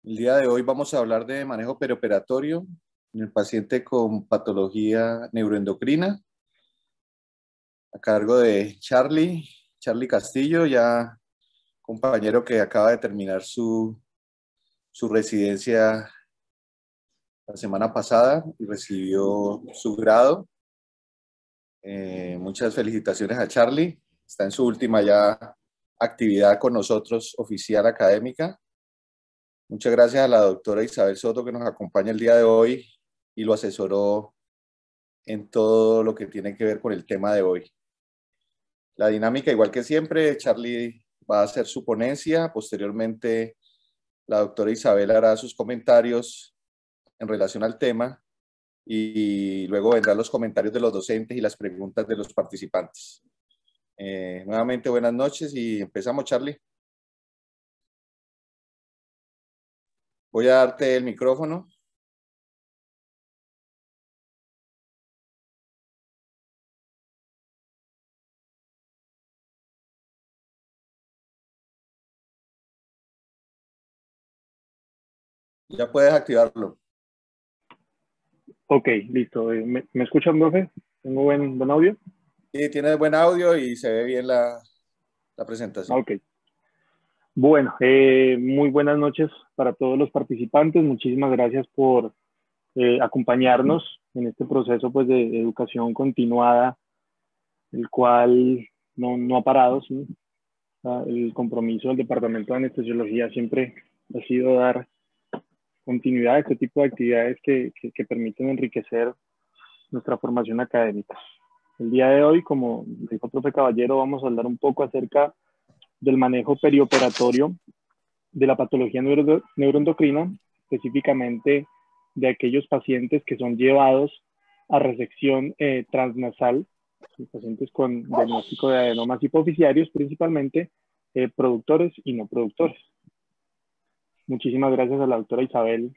El día de hoy vamos a hablar de manejo perioperatorio en el paciente con patología neuroendocrina, a cargo de Charlie Castillo, ya compañero que acaba de terminar su residencia la semana pasada y recibió su grado. Muchas felicitaciones a Charlie. Está en su última ya actividad con nosotros, oficial académica. Muchas gracias a la doctora Isabel Soto que nos acompaña el día de hoy y lo asesoró en todo lo que tiene que ver con el tema de hoy. La dinámica, igual que siempre, Charlie va a hacer su ponencia. Posteriormente, la doctora Isabel hará sus comentarios en relación al tema y luego vendrán los comentarios de los docentes y las preguntas de los participantes. Nuevamente, buenas noches y empezamos, Charlie. Voy a darte el micrófono. Ya puedes activarlo. Ok, listo. ¿Me escuchan, profe? ¿Tengo buen audio? Sí, tiene buen audio y se ve bien la presentación. Ok. Bueno, muy buenas noches para todos los participantes. Muchísimas gracias por acompañarnos en este proceso pues, de educación continuada, el cual no ha parado, ¿sí? El compromiso del Departamento de Anestesiología siempre ha sido dar continuidad a este tipo de actividades que permiten enriquecer nuestra formación académica. El día de hoy, como dijo el profe Caballero, vamos a hablar un poco acerca del manejo perioperatorio de la patología neuroendocrina, específicamente de aquellos pacientes que son llevados a resección transnasal, pacientes con diagnóstico de adenomas hipoficiarios, principalmente productores y no productores. Muchísimas gracias a la doctora Isabel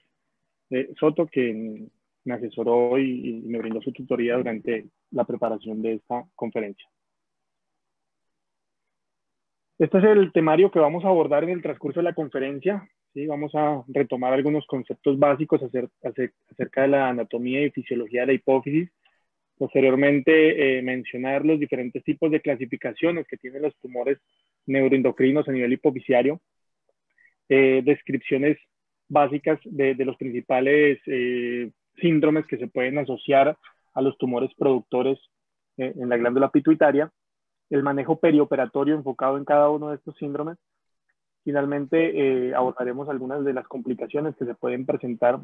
Soto, que me asesoró y me brindó su tutoría durante la preparación de esta conferencia. Este es el temario que vamos a abordar en el transcurso de la conferencia. ¿Sí? Vamos a retomar algunos conceptos básicos acerca de la anatomía y fisiología de la hipófisis. Posteriormente, mencionar los diferentes tipos de clasificaciones que tienen los tumores neuroendocrinos a nivel hipoficiario. Descripciones básicas de los principales síndromes que se pueden asociar a los tumores productores en la glándula pituitaria. El manejo perioperatorio enfocado en cada uno de estos síndromes. Finalmente, abordaremos algunas de las complicaciones que se pueden presentar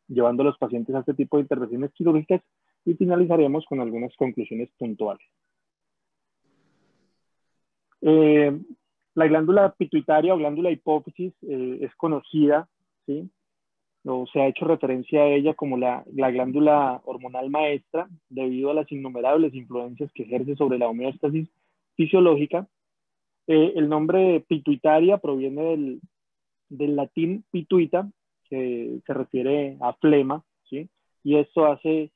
llevando a los pacientes a este tipo de intervenciones quirúrgicas y finalizaremos con algunas conclusiones puntuales. La glándula pituitaria o glándula hipófisis es conocida, ¿sí? O se ha hecho referencia a ella como la glándula hormonal maestra debido a las innumerables influencias que ejerce sobre la homeostasis fisiológica. El nombre pituitaria proviene del latín pituita, que se refiere a flema, ¿sí? Y esto hace,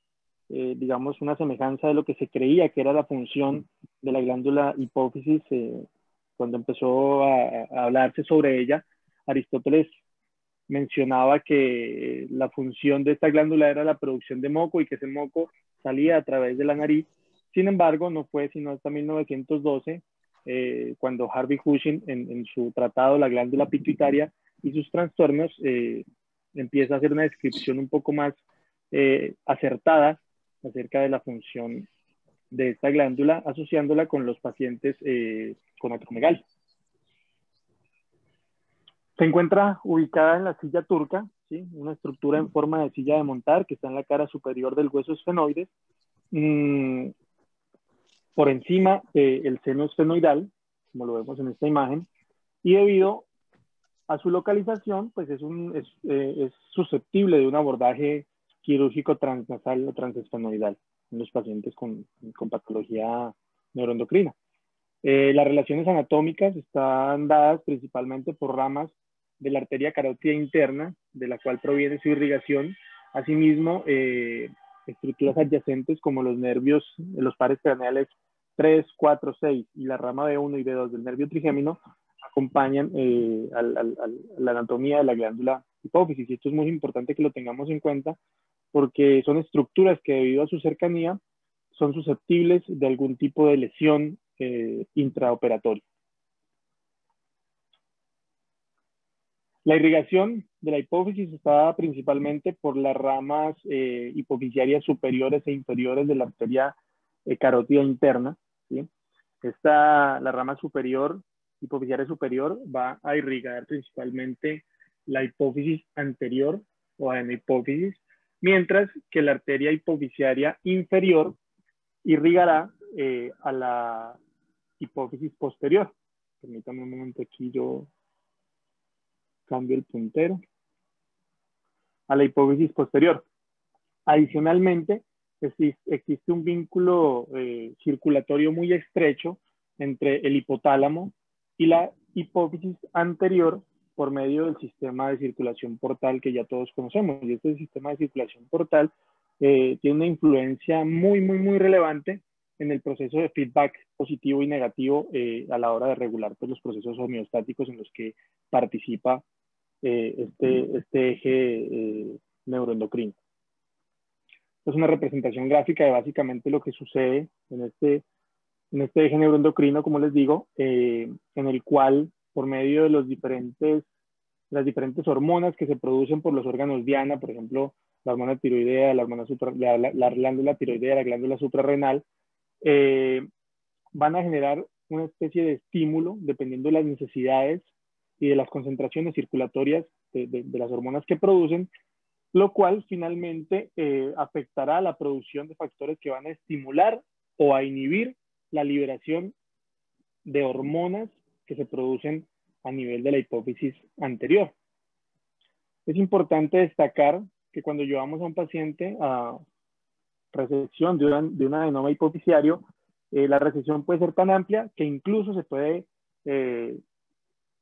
digamos, una semejanza de lo que se creía que era la función de la glándula hipófisis cuando empezó a hablarse sobre ella. Aristóteles mencionaba que la función de esta glándula era la producción de moco y que ese moco salía a través de la nariz. Sin embargo, no fue sino hasta 1912 cuando Harvey Cushing en su tratado La glándula pituitaria y sus trastornos empieza a hacer una descripción un poco más acertada acerca de la función de esta glándula, asociándola con los pacientes con acromegalia. Se encuentra ubicada en la silla turca, ¿sí? Una estructura en forma de silla de montar que está en la cara superior del hueso esfenoide. Por encima el seno esfenoidal, como lo vemos en esta imagen, y debido a su localización, pues es susceptible de un abordaje quirúrgico transnasal o transesfenoidal en los pacientes con patología neuroendocrina. Las relaciones anatómicas están dadas principalmente por ramas de la arteria carótida interna, de la cual proviene su irrigación. Asimismo, estructuras adyacentes como los nervios, los pares craneales 3, 4, 6 y la rama B1 y B2 del nervio trigémino acompañan a la anatomía de la glándula hipófisis. Y esto es muy importante que lo tengamos en cuenta porque son estructuras que debido a su cercanía son susceptibles de algún tipo de lesión intraoperatoria. La irrigación de la hipófisis está dada principalmente por las ramas hipofisiarias superiores e inferiores de la arteria carótida interna, ¿sí? La rama superior, hipofisiaria superior, va a irrigar principalmente la hipófisis anterior o adenohipófisis, mientras que la arteria hipofisiaria inferior irrigará a la hipófisis posterior. Permítanme un momento, aquí yo cambio el puntero. A la hipófisis posterior. Adicionalmente, existe un vínculo circulatorio muy estrecho entre el hipotálamo y la hipófisis anterior por medio del sistema de circulación portal que ya todos conocemos. Y este sistema de circulación portal tiene una influencia muy relevante en el proceso de feedback positivo y negativo a la hora de regular pues, los procesos homeostáticos en los que participa este eje neuroendocrino. Es una representación gráfica de básicamente lo que sucede en este eje neuroendocrino, como les digo, en el cual por medio de las diferentes hormonas que se producen por los órganos diana, por ejemplo, la hormona tiroidea, la glándula tiroidea, la glándula suprarrenal, van a generar una especie de estímulo dependiendo de las necesidades y de las concentraciones circulatorias de las hormonas que producen, lo cual finalmente afectará la producción de factores que van a estimular o a inhibir la liberación de hormonas que se producen a nivel de la hipófisis anterior. Es importante destacar que cuando llevamos a un paciente a resección de un adenoma hipofisiario, la resección puede ser tan amplia que incluso se puede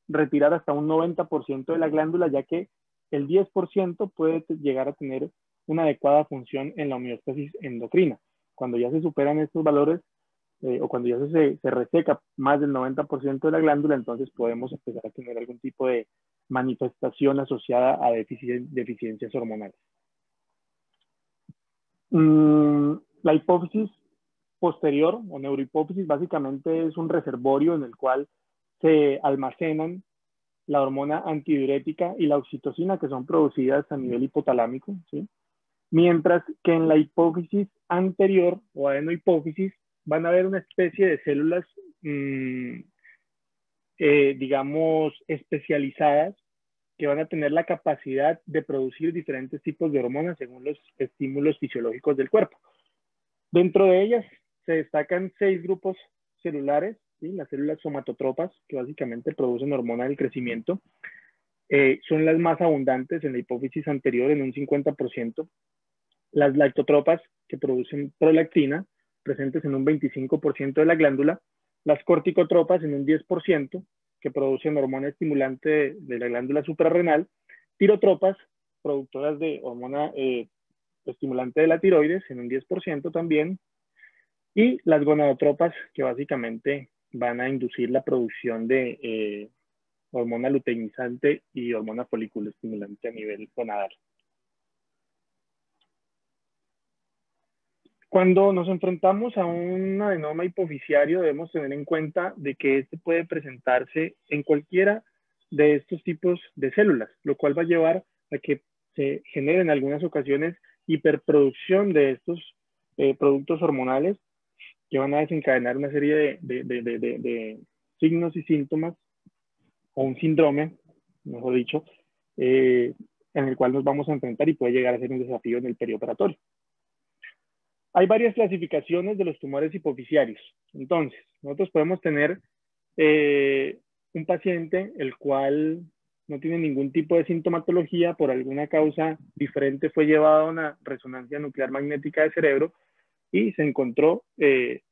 retirar hasta un 90% de la glándula, ya que el 10% puede llegar a tener una adecuada función en la homeostasis endocrina. Cuando ya se superan estos valores o cuando ya se reseca más del 90% de la glándula, entonces podemos empezar a tener algún tipo de manifestación asociada a deficiencias hormonales. La hipófisis posterior o neurohipófisis básicamente es un reservorio en el cual se almacenan la hormona antidiurética y la oxitocina que son producidas a nivel hipotalámico, ¿sí? Mientras que en la hipófisis anterior o adenohipófisis van a haber una especie de células, digamos, especializadas que van a tener la capacidad de producir diferentes tipos de hormonas según los estímulos fisiológicos del cuerpo. Dentro de ellas se destacan 6 grupos celulares, ¿sí? Las células somatotropas, que básicamente producen hormona del crecimiento, son las más abundantes en la hipófisis anterior en un 50%. Las lactotropas, que producen prolactina, presentes en un 25% de la glándula. Las corticotropas en un 10%, que producen hormona estimulante de la glándula suprarrenal. Tirotropas, productoras de hormona estimulante de la tiroides, en un 10% también. Y las gonadotropas, que básicamente van a inducir la producción de hormona luteinizante y hormona folículo estimulante a nivel gonadal. Cuando nos enfrentamos a un adenoma hipofisiario, debemos tener en cuenta de que este puede presentarse en cualquiera de estos tipos de células, lo cual va a llevar a que se genere en algunas ocasiones hiperproducción de estos productos hormonales que van a desencadenar una serie de signos y síntomas, o un síndrome, mejor dicho, en el cual nos vamos a enfrentar y puede llegar a ser un desafío en el perioperatorio. Hay varias clasificaciones de los tumores hipofisiarios. Entonces, nosotros podemos tener un paciente el cual no tiene ningún tipo de sintomatología, por alguna causa diferente fue llevado a una resonancia nuclear magnética de cerebro y se encontró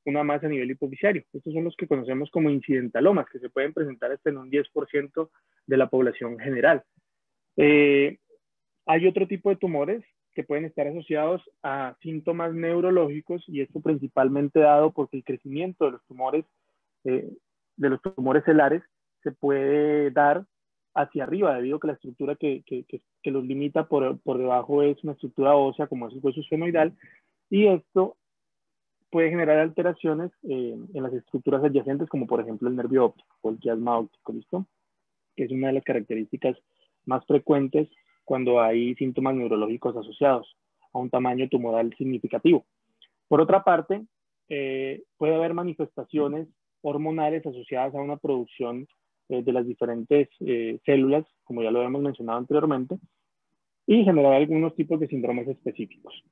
una masa a nivel hipofisiario. Estos son los que conocemos como incidentalomas, que se pueden presentar hasta en un 10% de la población general. Hay otro tipo de tumores que pueden estar asociados a síntomas neurológicos, y esto principalmente dado porque el crecimiento de los tumores celares se puede dar hacia arriba, debido a que la estructura que los limita por debajo es una estructura ósea, como es el hueso esfenoidal, y esto puede generar alteraciones en las estructuras adyacentes, como por ejemplo el nervio óptico o el quiasma óptico, ¿listo? Que es una de las características más frecuentes cuando hay síntomas neurológicos asociados a un tamaño tumoral significativo. Por otra parte, puede haber manifestaciones hormonales asociadas a una producción de las diferentes células, como ya lo habíamos mencionado anteriormente, y generar algunos tipos de síndromes específicos.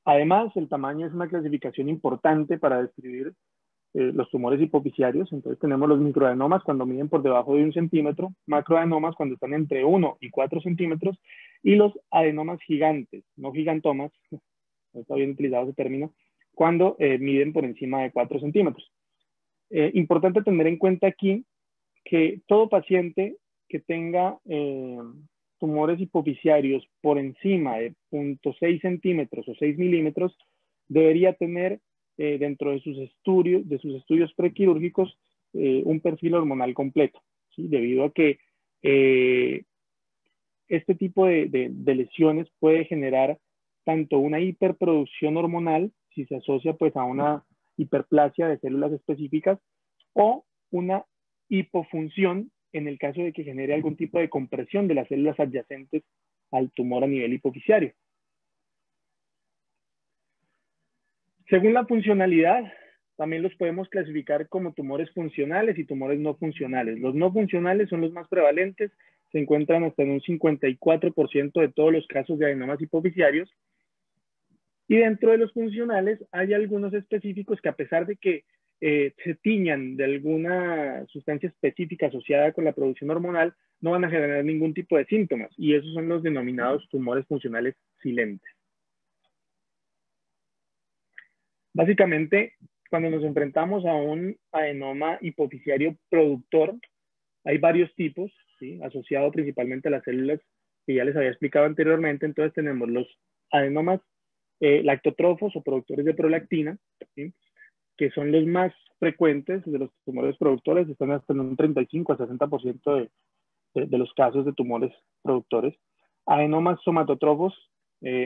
Además, el tamaño es una clasificación importante para describir los tumores hipofisiarios. Entonces tenemos los microadenomas cuando miden por debajo de 1 centímetro, macroadenomas cuando están entre 1 y 4 centímetros, y los adenomas gigantes, no gigantomas, no está bien utilizado ese término, cuando miden por encima de 4 centímetros. Importante tener en cuenta aquí que todo paciente que tenga tumores hipofisiarios por encima de 0.6 centímetros o 6 milímetros debería tener dentro de sus estudios prequirúrgicos un perfil hormonal completo, ¿sí? Debido a que este tipo de lesiones puede generar tanto una hiperproducción hormonal, si se asocia pues a una hiperplasia de células específicas, o una hipofunción en el caso de que genere algún tipo de compresión de las células adyacentes al tumor a nivel hipofisiario. Según la funcionalidad, también los podemos clasificar como tumores funcionales y tumores no funcionales. Los no funcionales son los más prevalentes, se encuentran hasta en un 54% de todos los casos de adenomas hipofisiarios. Y dentro de los funcionales hay algunos específicos que, a pesar de que se tiñan de alguna sustancia específica asociada con la producción hormonal, no van a generar ningún tipo de síntomas, y esos son los denominados tumores funcionales silentes. Básicamente, cuando nos enfrentamos a un adenoma hipofisiario productor, hay varios tipos, ¿sí? Asociado principalmente a las células que ya les había explicado anteriormente. Entonces tenemos los adenomas lactotrofos o productores de prolactina, ¿sí? Que son los más frecuentes de los tumores productores, están hasta en un 35 a 60% de los casos de tumores productores. Adenomas somatotrofos,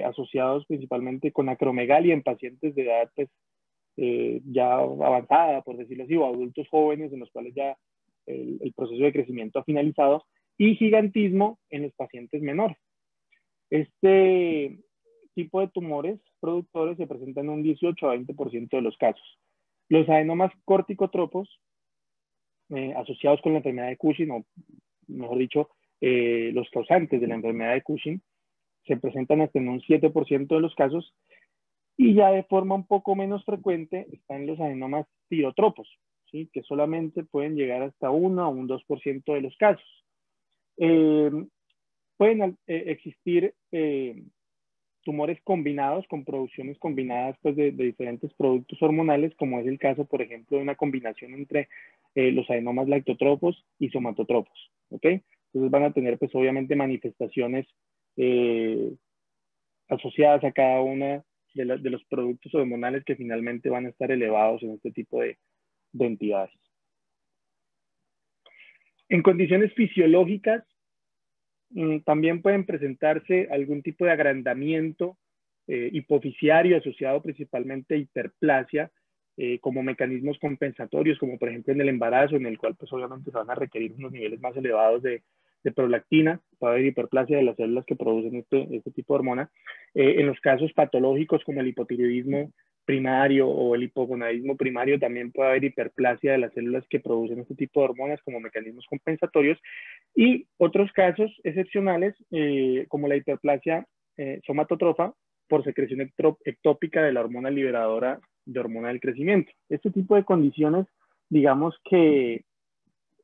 asociados principalmente con acromegalia en pacientes de edad pues, ya avanzada, por decirlo así, o adultos jóvenes en los cuales ya el proceso de crecimiento ha finalizado, y gigantismo en los pacientes menores. Este tipo de tumores productores se presentan en un 18 a 20% de los casos. Los adenomas corticotropos, asociados con la enfermedad de Cushing, o mejor dicho, los causantes de la enfermedad de Cushing, se presentan hasta en un 7% de los casos, y ya de forma un poco menos frecuente están los adenomas tirotropos, ¿sí? Que solamente pueden llegar hasta 1 a un 2% de los casos. Pueden existir tumores combinados con producciones combinadas pues, de diferentes productos hormonales, como es el caso, por ejemplo, de una combinación entre los adenomas lactotropos y somatotropos, ¿ok? Entonces van a tener, pues, obviamente, manifestaciones asociadas a cada una de los productos hormonales que finalmente van a estar elevados en este tipo de entidades. En condiciones fisiológicas, también pueden presentarse algún tipo de agrandamiento hipofisiario asociado principalmente a hiperplasia, como mecanismos compensatorios, como por ejemplo en el embarazo, en el cual pues obviamente se van a requerir unos niveles más elevados de prolactina, para haber hiperplasia de las células que producen este tipo de hormona. En los casos patológicos como el hipotiroidismo primario o el hipogonadismo primario, también puede haber hiperplasia de las células que producen este tipo de hormonas como mecanismos compensatorios. Y otros casos excepcionales, como la hiperplasia somatotrofa por secreción ectópica de la hormona liberadora de hormona del crecimiento. Este tipo de condiciones, digamos que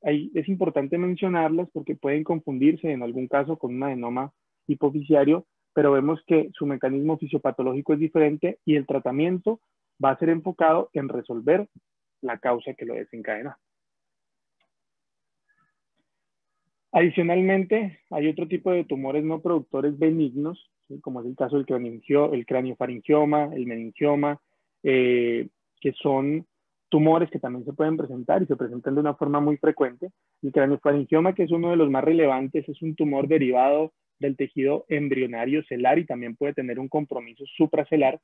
es importante mencionarlas porque pueden confundirse en algún caso con un adenoma hipofisiario, pero vemos que su mecanismo fisiopatológico es diferente y el tratamiento va a ser enfocado en resolver la causa que lo desencadena. Adicionalmente, hay otro tipo de tumores no productores benignos, ¿sí? Como es el caso del craniofaringioma, el meningioma, que son tumores que también se pueden presentar y se presentan de una forma muy frecuente. El craneofaringioma, que es uno de los más relevantes, es un tumor derivado del tejido embrionario celular y también puede tener un compromiso supracelular.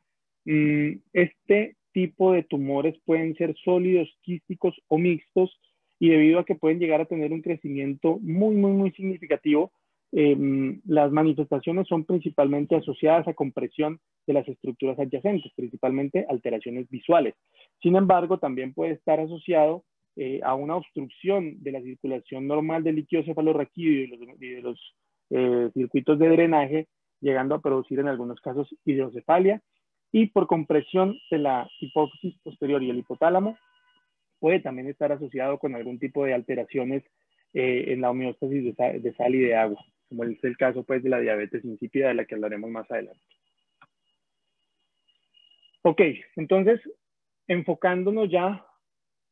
Este tipo de tumores pueden ser sólidos, quísticos o mixtos, y debido a que pueden llegar a tener un crecimiento muy significativo, las manifestaciones son principalmente asociadas a compresión de las estructuras adyacentes, principalmente alteraciones visuales. Sin embargo, también puede estar asociado a una obstrucción de la circulación normal del líquido cefalorraquídeo y de los circuitos de drenaje, llegando a producir en algunos casos hidrocefalia, y por compresión de la hipófisis posterior y el hipotálamo, puede también estar asociado con algún tipo de alteraciones en la homeostasis de sal y de agua, como es el caso pues de la diabetes insípida, de la que hablaremos más adelante. Ok, entonces, enfocándonos ya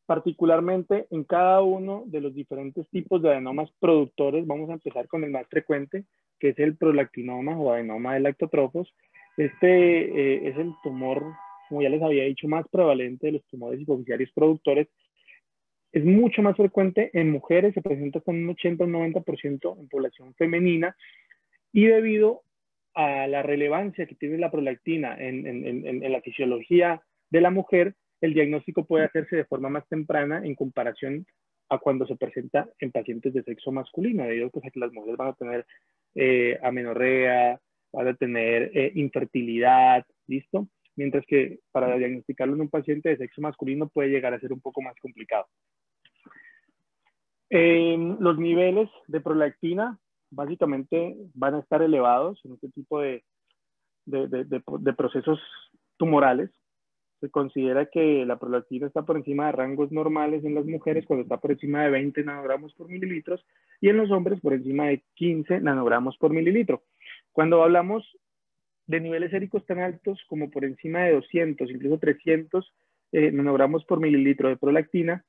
particularmente en cada uno de los diferentes tipos de adenomas productores, vamos a empezar con el más frecuente, que es el prolactinoma o adenoma de lactótrofos. Este es el tumor, como ya les había dicho, más prevalente de los tumores hipoficiarios productores. Es mucho más frecuente en mujeres, se presenta con un 80 o 90% en población femenina, y debido a la relevancia que tiene la prolactina en la fisiología de la mujer, el diagnóstico puede hacerse de forma más temprana en comparación a cuando se presenta en pacientes de sexo masculino, debido a que las mujeres van a tener amenorrea, van a tener infertilidad, ¿listo? Mientras que para diagnosticarlo en un paciente de sexo masculino puede llegar a ser un poco más complicado. Los niveles de prolactina básicamente van a estar elevados en este tipo de procesos tumorales. Se considera que la prolactina está por encima de rangos normales en las mujeres cuando está por encima de 20 nanogramos por mililitros, y en los hombres por encima de 15 nanogramos por mililitro. Cuando hablamos de niveles séricos tan altos como por encima de 200, incluso 300 nanogramos por mililitro de prolactina,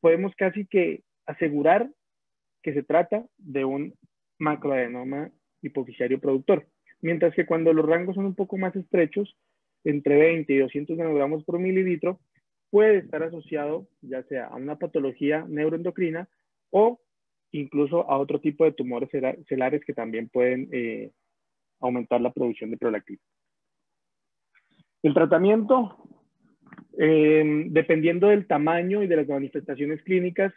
podemos casi que asegurar que se trata de un macroadenoma hipoficiario productor. Mientras que cuando los rangos son un poco más estrechos, entre 20 y 200 nanogramos por mililitro, puede estar asociado ya sea a una patología neuroendocrina o incluso a otro tipo de tumores celulares que también pueden aumentar la producción de prolactina. El tratamiento, dependiendo del tamaño y de las manifestaciones clínicas,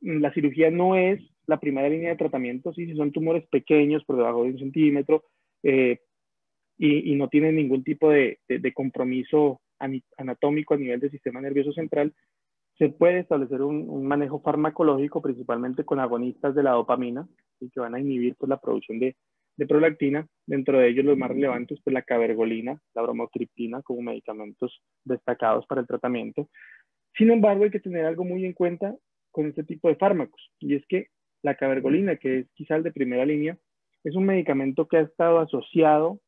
la cirugía no es la primera línea de tratamiento. Si son tumores pequeños, por debajo de 1 centímetro, y no tienen ningún tipo de compromiso anatómico a nivel del sistema nervioso central, se puede establecer un manejo farmacológico, principalmente con agonistas de la dopamina, que van a inhibir pues, la producción de prolactina. Dentro de ellos los más relevantes, pues la cabergolina, la bromocriptina, como medicamentos destacados para el tratamiento. Sin embargo, hay que tener algo muy en cuenta con este tipo de fármacos, y es que la cabergolina, que es quizá el de primera línea, es un medicamento que ha estado asociado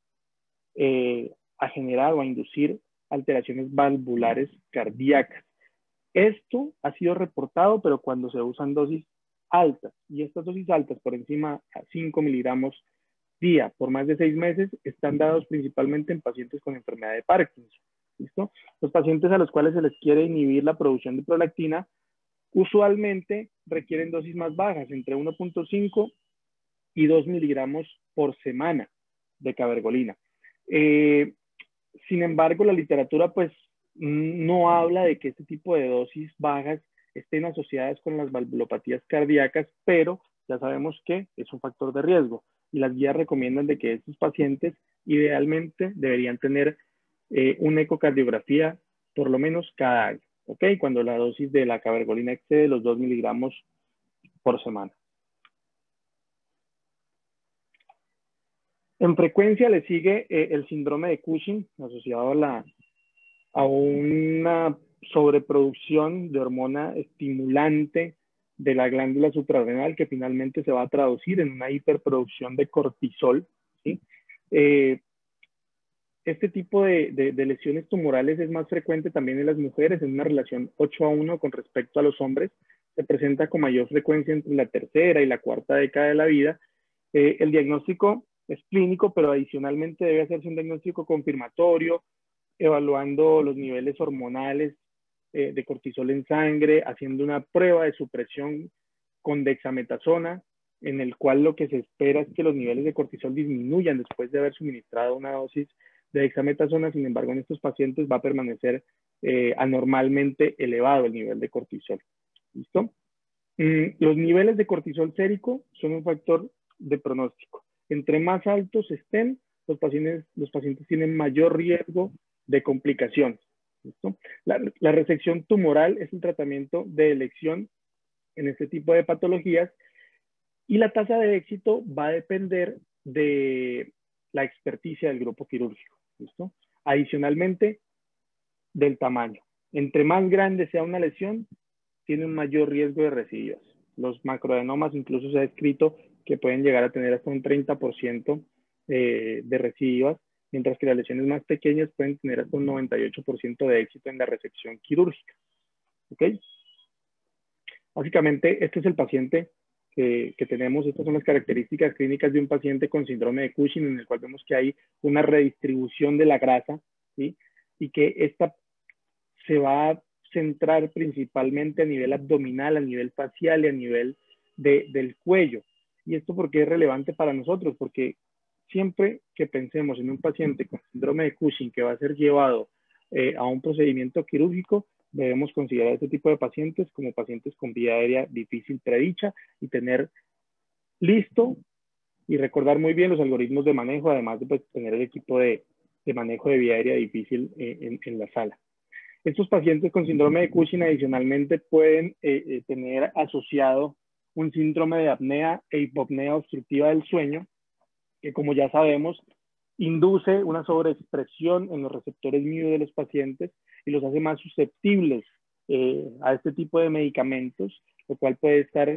a generar o a inducir alteraciones valvulares cardíacas. Esto ha sido reportado, pero cuando se usan dosis altas, y estas dosis altas por encima de 5 miligramos día por más de 6 meses están dados principalmente en pacientes con enfermedad de Parkinson. ¿Listo? Los pacientes a los cuales se les quiere inhibir la producción de prolactina usualmente requieren dosis más bajas, entre 1.5 y 2 miligramos por semana de cabergolina. Sin embargo, la literatura pues no habla de que este tipo de dosis bajas estén asociadas con las valvulopatías cardíacas, pero ya sabemos que es un factor de riesgo, y las guías recomiendan de que estos pacientes idealmente deberían tener una ecocardiografía por lo menos cada año, ¿ok? Cuando la dosis de la cabergolina excede los 2 miligramos por semana. En frecuencia le sigue el síndrome de Cushing, asociado a una sobreproducción de hormona estimulante de la glándula suprarrenal, que finalmente se va a traducir en una hiperproducción de cortisol, ¿sí? Este tipo de lesiones tumorales es más frecuente también en las mujeres, en una relación 8:1 con respecto a los hombres. Se presenta con mayor frecuencia entre la tercera y la cuarta década de la vida. El diagnóstico es clínico, pero adicionalmente debe hacerse un diagnóstico confirmatorio, evaluando los niveles hormonales de cortisol en sangre, haciendo una prueba de supresión con dexametasona, en el cual lo que se espera es que los niveles de cortisol disminuyan después de haber suministrado una dosis de dexametasona. Sin embargo, en estos pacientes va a permanecer anormalmente elevado el nivel de cortisol. ¿Listo? Los niveles de cortisol sérico son un factor de pronóstico. Entre más altos estén, los pacientes tienen mayor riesgo de complicaciones. ¿Listo? La resección tumoral es un tratamiento de elección en este tipo de patologías y la tasa de éxito va a depender de la experticia del grupo quirúrgico. ¿Listo? Adicionalmente, del tamaño. Entre más grande sea una lesión, tiene un mayor riesgo de recidivas. Los macroadenomas incluso se ha descrito que pueden llegar a tener hasta un 30% de recidivas, mientras que las lesiones más pequeñas pueden tener hasta un 98% de éxito en la resección quirúrgica. ¿Ok? Básicamente, este es el paciente que tenemos. Estas son las características clínicas de un paciente con síndrome de Cushing, en el cual vemos que hay una redistribución de la grasa, ¿sí? Y que esta se va a centrar principalmente a nivel abdominal, a nivel facial y a nivel del cuello. ¿Y esto por qué es relevante para nosotros? Porque siempre que pensemos en un paciente con síndrome de Cushing que va a ser llevado a un procedimiento quirúrgico, debemos considerar este tipo de pacientes como pacientes con vía aérea difícil predicha y tener listo y recordar muy bien los algoritmos de manejo, además de pues, tener el equipo de manejo de vía aérea difícil en la sala. Estos pacientes con síndrome de Cushing adicionalmente pueden tener asociado un síndrome de apnea e hipopnea obstructiva del sueño, que como ya sabemos, induce una sobreexpresión en los receptores mu de los pacientes y los hace más susceptibles a este tipo de medicamentos, lo cual puede estar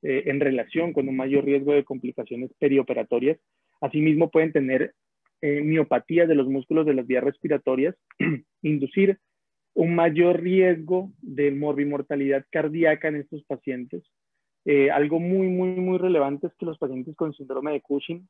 en relación con un mayor riesgo de complicaciones perioperatorias. Asimismo, pueden tener miopatías de los músculos de las vías respiratorias, inducir un mayor riesgo de morbimortalidad cardíaca en estos pacientes. Algo muy relevante es que los pacientes con síndrome de Cushing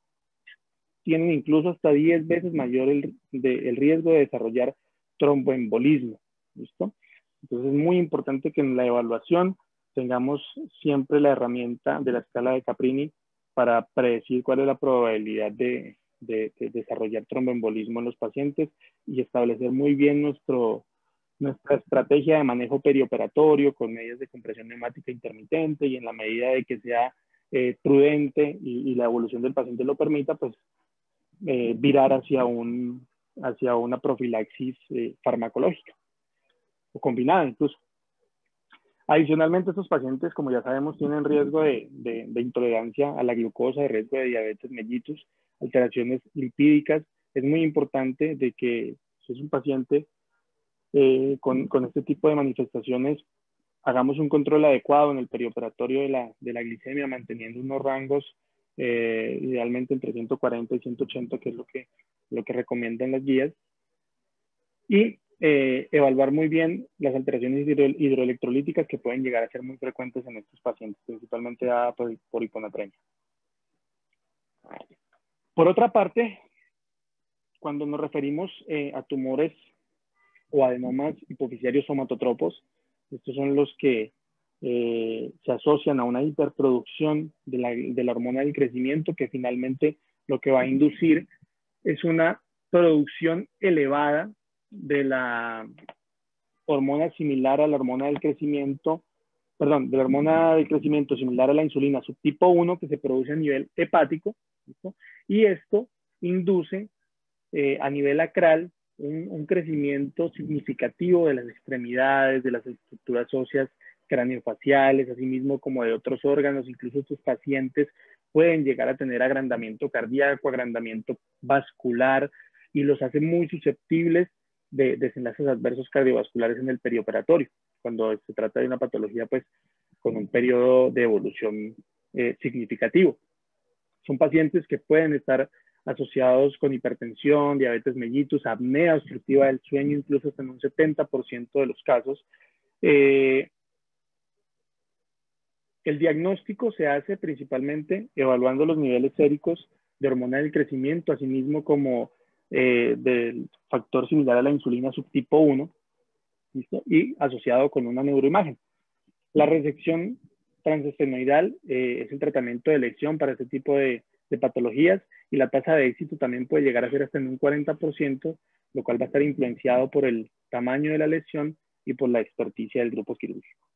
tienen incluso hasta 10 veces mayor el riesgo de desarrollar tromboembolismo. ¿Listo? Entonces es muy importante que en la evaluación tengamos siempre la herramienta de la escala de Caprini para predecir cuál es la probabilidad de desarrollar tromboembolismo en los pacientes y establecer muy bien nuestra estrategia de manejo perioperatorio con medidas de compresión neumática intermitente y en la medida de que sea prudente y la evolución del paciente lo permita, pues virar hacia una profilaxis farmacológica o combinada incluso. Adicionalmente, estos pacientes, como ya sabemos, tienen riesgo de intolerancia a la glucosa, de riesgo de diabetes mellitus, alteraciones lipídicas. Es muy importante de que si es un paciente con este tipo de manifestaciones, hagamos un control adecuado en el perioperatorio de la glicemia, manteniendo unos rangos idealmente entre 140 y 180, que es lo que recomiendan las guías. Y evaluar muy bien las alteraciones hidroelectrolíticas que pueden llegar a ser muy frecuentes en estos pacientes, principalmente dadas por hiponatremia. Por otra parte, cuando nos referimos a tumores o adenomas hipofisiarios somatotropos, estos son los que se asocian a una hiperproducción de la hormona del crecimiento, que finalmente lo que va a inducir es una producción elevada de la hormona similar a la hormona del crecimiento, perdón, de la hormona del crecimiento similar a la insulina subtipo 1 que se produce a nivel hepático, ¿listo? Y esto induce a nivel acral un crecimiento significativo de las extremidades, de las estructuras óseas craneofaciales, así mismo como de otros órganos. Incluso estos pacientes pueden llegar a tener agrandamiento cardíaco, agrandamiento vascular, y los hace muy susceptibles de desenlaces adversos cardiovasculares en el perioperatorio, cuando se trata de una patología pues con un periodo de evolución significativo. Son pacientes que pueden estar asociados con hipertensión, diabetes mellitus, apnea obstructiva del sueño, incluso hasta en un 70% de los casos. El diagnóstico se hace principalmente evaluando los niveles séricos de hormona del crecimiento, asimismo como del factor similar a la insulina subtipo 1. ¿listo? Y asociado con una neuroimagen. La resección transestenoidal es el tratamiento de elección para este tipo de patologías, y la tasa de éxito también puede llegar a ser hasta en un 40%, lo cual va a estar influenciado por el tamaño de la lesión y por la experticia del grupo quirúrgico.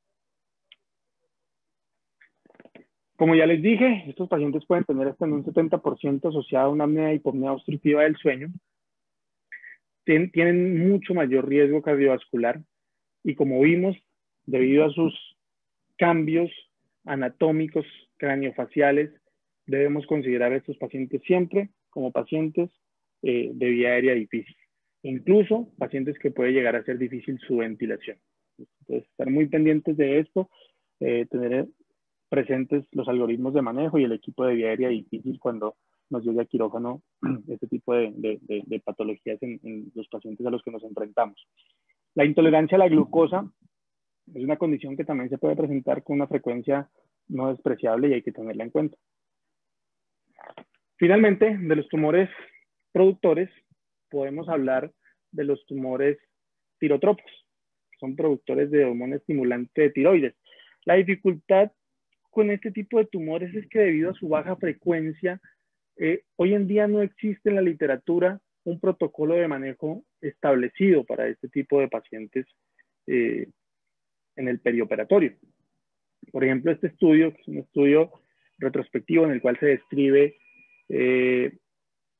Como ya les dije, estos pacientes pueden tener hasta en un 70% asociado a una apnea hipopnea obstructiva del sueño. Tienen mucho mayor riesgo cardiovascular, y como vimos, debido a sus cambios anatómicos craniofaciales, debemos considerar a estos pacientes siempre como pacientes de vía aérea difícil, incluso pacientes que puede llegar a ser difícil su ventilación. Entonces, estar muy pendientes de esto, tener presentes los algoritmos de manejo y el equipo de vía aérea difícil cuando nos llegue a quirófano este tipo de patologías en los pacientes a los que nos enfrentamos. La intolerancia a la glucosa es una condición que también se puede presentar con una frecuencia no despreciable y hay que tenerla en cuenta. Finalmente, de los tumores productores, podemos hablar de los tumores tirotropos, que son productores de hormona estimulante de tiroides. La dificultad con este tipo de tumores es que debido a su baja frecuencia, hoy en día no existe en la literatura un protocolo de manejo establecido para este tipo de pacientes en el perioperatorio. Por ejemplo, este estudio, que es un estudio retrospectivo en el cual se describe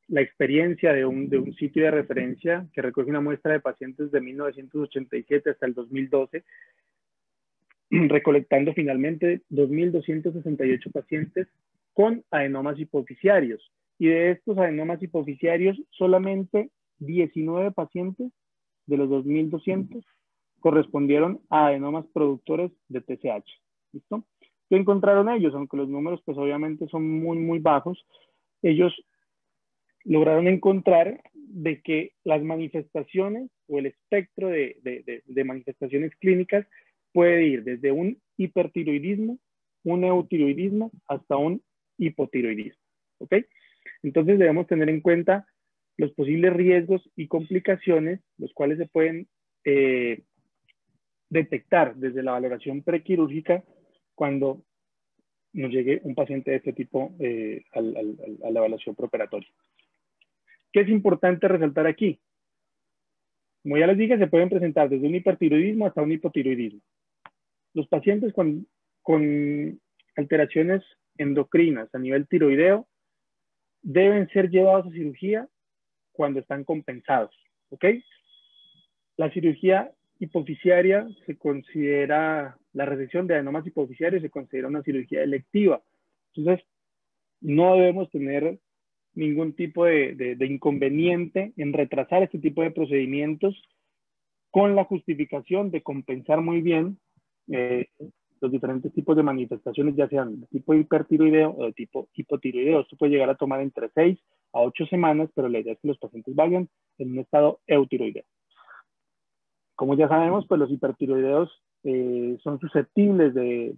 la experiencia de un sitio de referencia que recoge una muestra de pacientes de 1987 hasta el 2012, recolectando finalmente 2.268 pacientes con adenomas hipoficiarios. Y de estos adenomas hipoficiarios, solamente 19 pacientes de los 2.200 correspondieron a adenomas productores de TSH. ¿Listo? ¿Qué encontraron ellos? Aunque los números pues obviamente son muy bajos, ellos lograron encontrar de que las manifestaciones o el espectro de manifestaciones clínicas puede ir desde un hipertiroidismo, un eutiroidismo, hasta un hipotiroidismo. ¿Ok? Entonces debemos tener en cuenta los posibles riesgos y complicaciones, los cuales se pueden detectar desde la valoración prequirúrgica cuando nos llegue un paciente de este tipo a la evaluación preoperatoria. ¿Qué es importante resaltar aquí? Como ya les dije, se pueden presentar desde un hipertiroidismo hasta un hipotiroidismo. Los pacientes con alteraciones endocrinas a nivel tiroideo deben ser llevados a cirugía cuando están compensados, ¿ok? La cirugía hipoficiaria se considera, la resección de adenomas hipoficiarios se considera una cirugía electiva. Entonces, no debemos tener ningún tipo de inconveniente en retrasar este tipo de procedimientos con la justificación de compensar muy bien los diferentes tipos de manifestaciones, ya sean de tipo hipertiroideo o de tipo hipotiroideo. Esto puede llegar a tomar entre 6 a 8 semanas, pero la idea es que los pacientes vayan en un estado eutiroideo. Como ya sabemos, pues los hipertiroideos son susceptibles de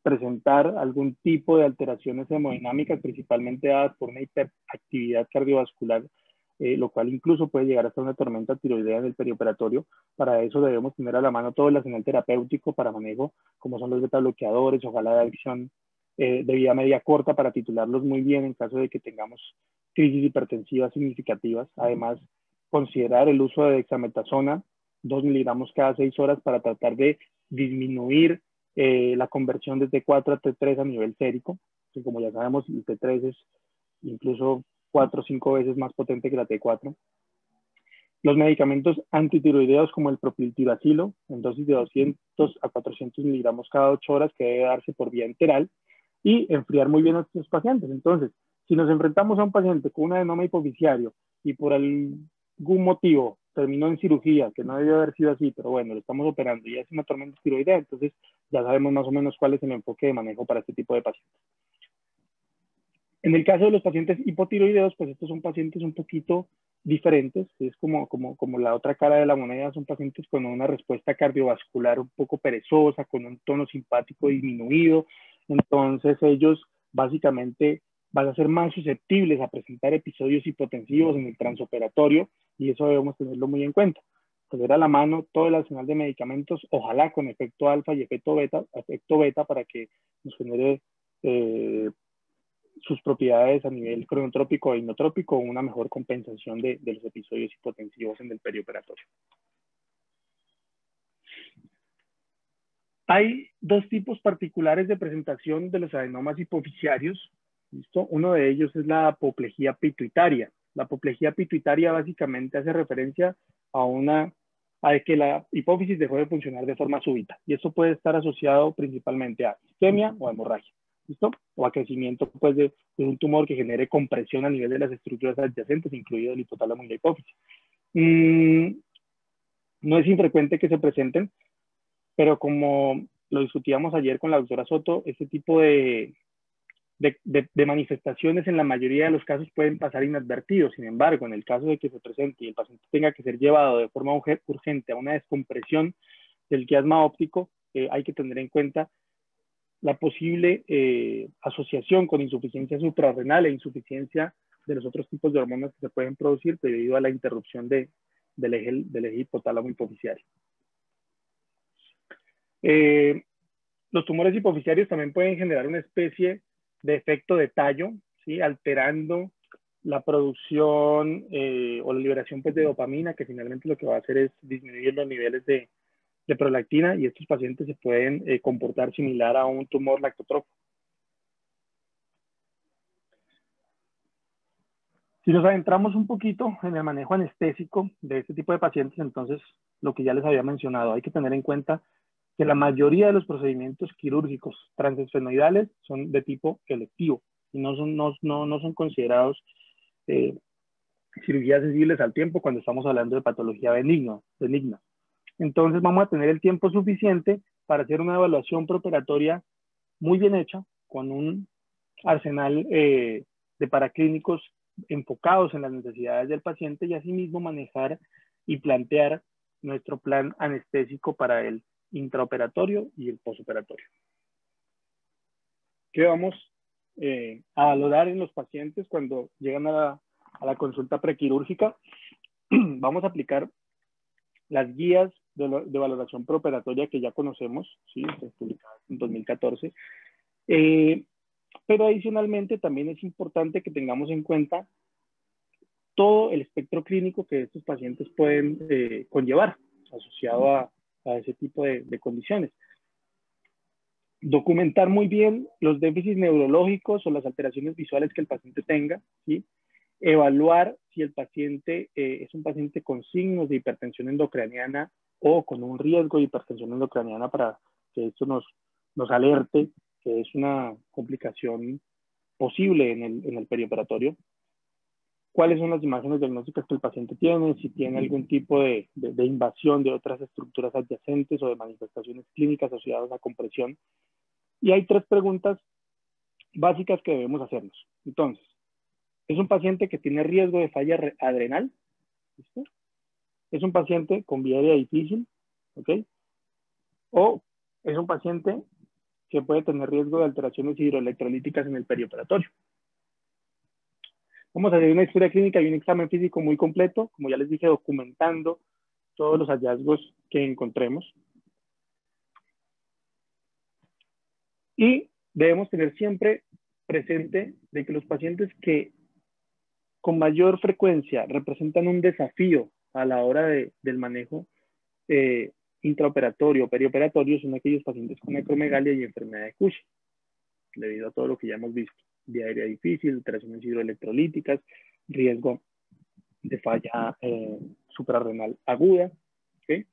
presentar algún tipo de alteraciones hemodinámicas, principalmente dadas por una hiperactividad cardiovascular, lo cual incluso puede llegar hasta una tormenta tiroidea en el perioperatorio. Para eso debemos tener a la mano todo el arsenal terapéutico para manejo, como son los betabloqueadores, ojalá de acción de vida media corta, para titularlos muy bien en caso de que tengamos crisis hipertensivas significativas. Además, considerar el uso de dexametasona, 2 miligramos cada 6 horas, para tratar de disminuir la conversión de T4 a T3 a nivel sérico, que como ya sabemos el T3 es incluso 4 o 5 veces más potente que la T4. Los medicamentos antitiroideos como el propiltiracilo en dosis de 200 a 400 miligramos cada 8 horas, que debe darse por vía enteral, y enfriar muy bien a estos pacientes. Entonces, si nos enfrentamos a un paciente con un adenoma hipoficiario y por algún motivo terminó en cirugía, que no debió haber sido así, pero bueno, lo estamos operando y es una tormenta tiroidea, entonces ya sabemos más o menos cuál es el enfoque de manejo para este tipo de pacientes. En el caso de los pacientes hipotiroideos, pues estos son pacientes un poquito diferentes, es como la otra cara de la moneda, son pacientes con una respuesta cardiovascular un poco perezosa, con un tono simpático disminuido. Entonces ellos básicamente van a ser más susceptibles a presentar episodios hipotensivos en el transoperatorio, y eso debemos tenerlo muy en cuenta. tener a la mano todo el arsenal de medicamentos, ojalá con efecto alfa y efecto beta para que nos genere sus propiedades a nivel cronotrópico e inotrópico, una mejor compensación de los episodios hipotensivos en el perioperatorio. Hay dos tipos particulares de presentación de los adenomas hipofisiarios. ¿Listo? Uno de ellos es la apoplejía pituitaria. La apoplejía pituitaria básicamente hace referencia a que la hipófisis dejó de funcionar de forma súbita. Y eso puede estar asociado principalmente a isquemia o a hemorragia. ¿Listo? O a crecimiento pues, de un tumor que genere compresión a nivel de las estructuras adyacentes, incluido el hipotálamo y la hipófisis. No es infrecuente que se presenten, pero como lo discutíamos ayer con la doctora Soto, este tipo de manifestaciones en la mayoría de los casos pueden pasar inadvertidos. Sin embargo, en el caso de que se presente y el paciente tenga que ser llevado de forma urgente a una descompresión del quiasma óptico, hay que tener en cuenta la posible asociación con insuficiencia suprarrenal e insuficiencia de los otros tipos de hormonas que se pueden producir debido a la interrupción del eje hipotálamo hipofisiario. Los tumores hipofisiarios también pueden generar una especie de efecto de tallo, ¿sí? Alterando la producción o la liberación pues, de dopamina, que finalmente lo que va a hacer es disminuir los niveles de prolactina, y estos pacientes se pueden comportar similar a un tumor lactotrófico. Si nos adentramos un poquito en el manejo anestésico de este tipo de pacientes, entonces lo que ya les había mencionado, hay que tener en cuenta que la mayoría de los procedimientos quirúrgicos transesfenoidales son de tipo electivo y no son considerados cirugías sensibles al tiempo cuando estamos hablando de patología benigna. Entonces vamos a tener el tiempo suficiente para hacer una evaluación preoperatoria muy bien hecha, con un arsenal de paraclínicos enfocados en las necesidades del paciente, y asimismo manejar y plantear nuestro plan anestésico para el intraoperatorio y el postoperatorio. ¿Qué vamos a valorar en los pacientes cuando llegan a la consulta prequirúrgica? Vamos a aplicar las guías de valoración preoperatoria que ya conocemos, ¿sí? Publicadas en 2014. Pero adicionalmente también es importante que tengamos en cuenta todo el espectro clínico que estos pacientes pueden conllevar asociado a ese tipo de condiciones. Documentar muy bien los déficits neurológicos o las alteraciones visuales que el paciente tenga, ¿sí? Evaluar si el paciente es un paciente con signos de hipertensión endocraniana o con un riesgo de hipertensión endocraniana, para que esto nos alerte que es una complicación posible en el perioperatorio. Cuáles son las imágenes diagnósticas que el paciente tiene, si tiene algún tipo de invasión de otras estructuras adyacentes o de manifestaciones clínicas asociadas a compresión. Y hay 3 preguntas básicas que debemos hacernos. Entonces, ¿es un paciente que tiene riesgo de falla adrenal? ¿Listo? ¿Es un paciente con vía aérea difícil? ¿Ok? ¿O es un paciente que puede tener riesgo de alteraciones hidroelectrolíticas en el perioperatorio? Vamos a hacer una historia clínica y un examen físico muy completo, como ya les dije, documentando todos los hallazgos que encontremos. Y debemos tener siempre presente de que los pacientes que con mayor frecuencia representan un desafío a la hora del manejo intraoperatorio o perioperatorio son aquellos pacientes con acromegalia y enfermedad de Cushing, debido a todo lo que ya hemos visto: vía aérea difícil, alteraciones hidroelectrolíticas, riesgo de falla suprarrenal aguda. ¿Okay?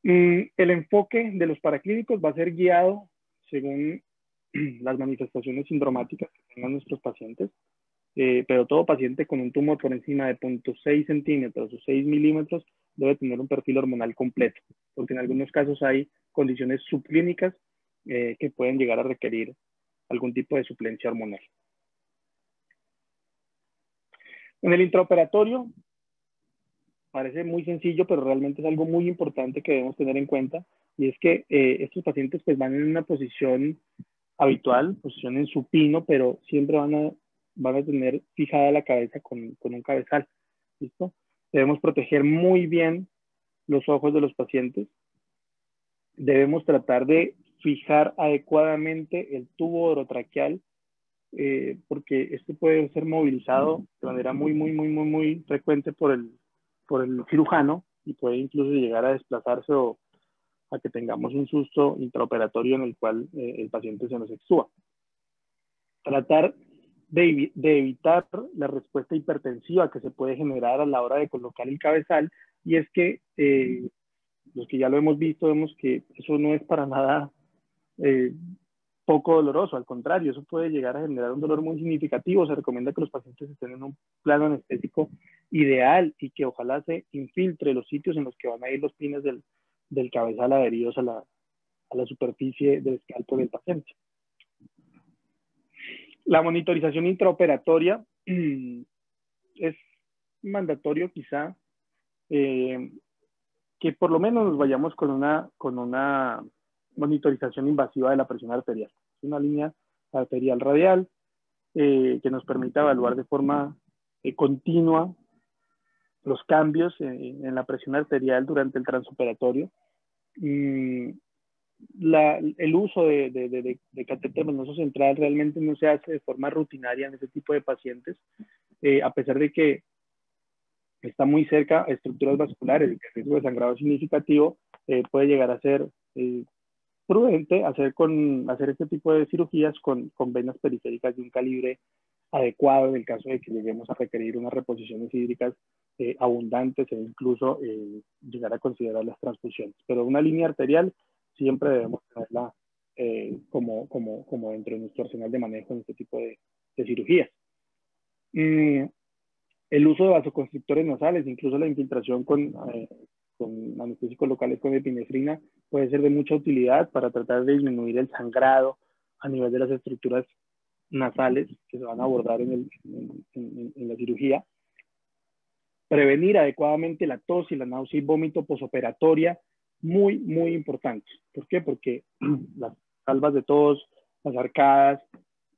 El enfoque de los paraclínicos va a ser guiado según las manifestaciones sindromáticas que tengan nuestros pacientes, pero todo paciente con un tumor por encima de 0.6 centímetros o 6 milímetros debe tener un perfil hormonal completo, porque en algunos casos hay condiciones subclínicas que pueden llegar a requerir algún tipo de suplencia hormonal. En el intraoperatorio parece muy sencillo, pero realmente es algo muy importante que debemos tener en cuenta, y es que estos pacientes pues van en una posición habitual, posición en supino, pero siempre van a tener fijada la cabeza con un cabezal. ¿Listo? Debemos proteger muy bien los ojos de los pacientes. Debemos tratar de fijar adecuadamente el tubo orotraqueal, porque este puede ser movilizado de manera muy frecuente por el cirujano y puede incluso llegar a desplazarse o a que tengamos un susto intraoperatorio en el cual el paciente se nos extúa. Tratar de evitar la respuesta hipertensiva que se puede generar a la hora de colocar el cabezal, y es que los que ya lo hemos visto vemos que eso no es para nada poco doloroso, al contrario, eso puede llegar a generar un dolor muy significativo. Se recomienda que los pacientes estén en un plano anestésico ideal y que ojalá se infiltre los sitios en los que van a ir los pines del cabezal adheridos a la superficie del escalpo del paciente. La monitorización intraoperatoria es mandatorio quizá que por lo menos nos vayamos con una monitorización invasiva de la presión arterial. Es una línea arterial radial que nos permita evaluar de forma continua los cambios en la presión arterial durante el transoperatorio. El uso de catéter venoso central realmente no se hace de forma rutinaria en ese tipo de pacientes, a pesar de que está muy cerca a estructuras vasculares y que el riesgo de sangrado es significativo, puede llegar a ser prudente hacer este tipo de cirugías con venas periféricas de un calibre adecuado en el caso de que lleguemos a requerir unas reposiciones hídricas abundantes e incluso llegar a considerar las transfusiones. Pero una línea arterial siempre debemos tenerla como dentro de nuestro arsenal de manejo en este tipo de cirugías. El uso de vasoconstrictores nasales, incluso la infiltración con anestésicos locales con epinefrina, puede ser de mucha utilidad para tratar de disminuir el sangrado a nivel de las estructuras nasales que se van a abordar en la cirugía. Prevenir adecuadamente la tos y la náusea y vómito posoperatoria, muy importante. ¿Por qué? Porque las salvas de tos, las arcadas,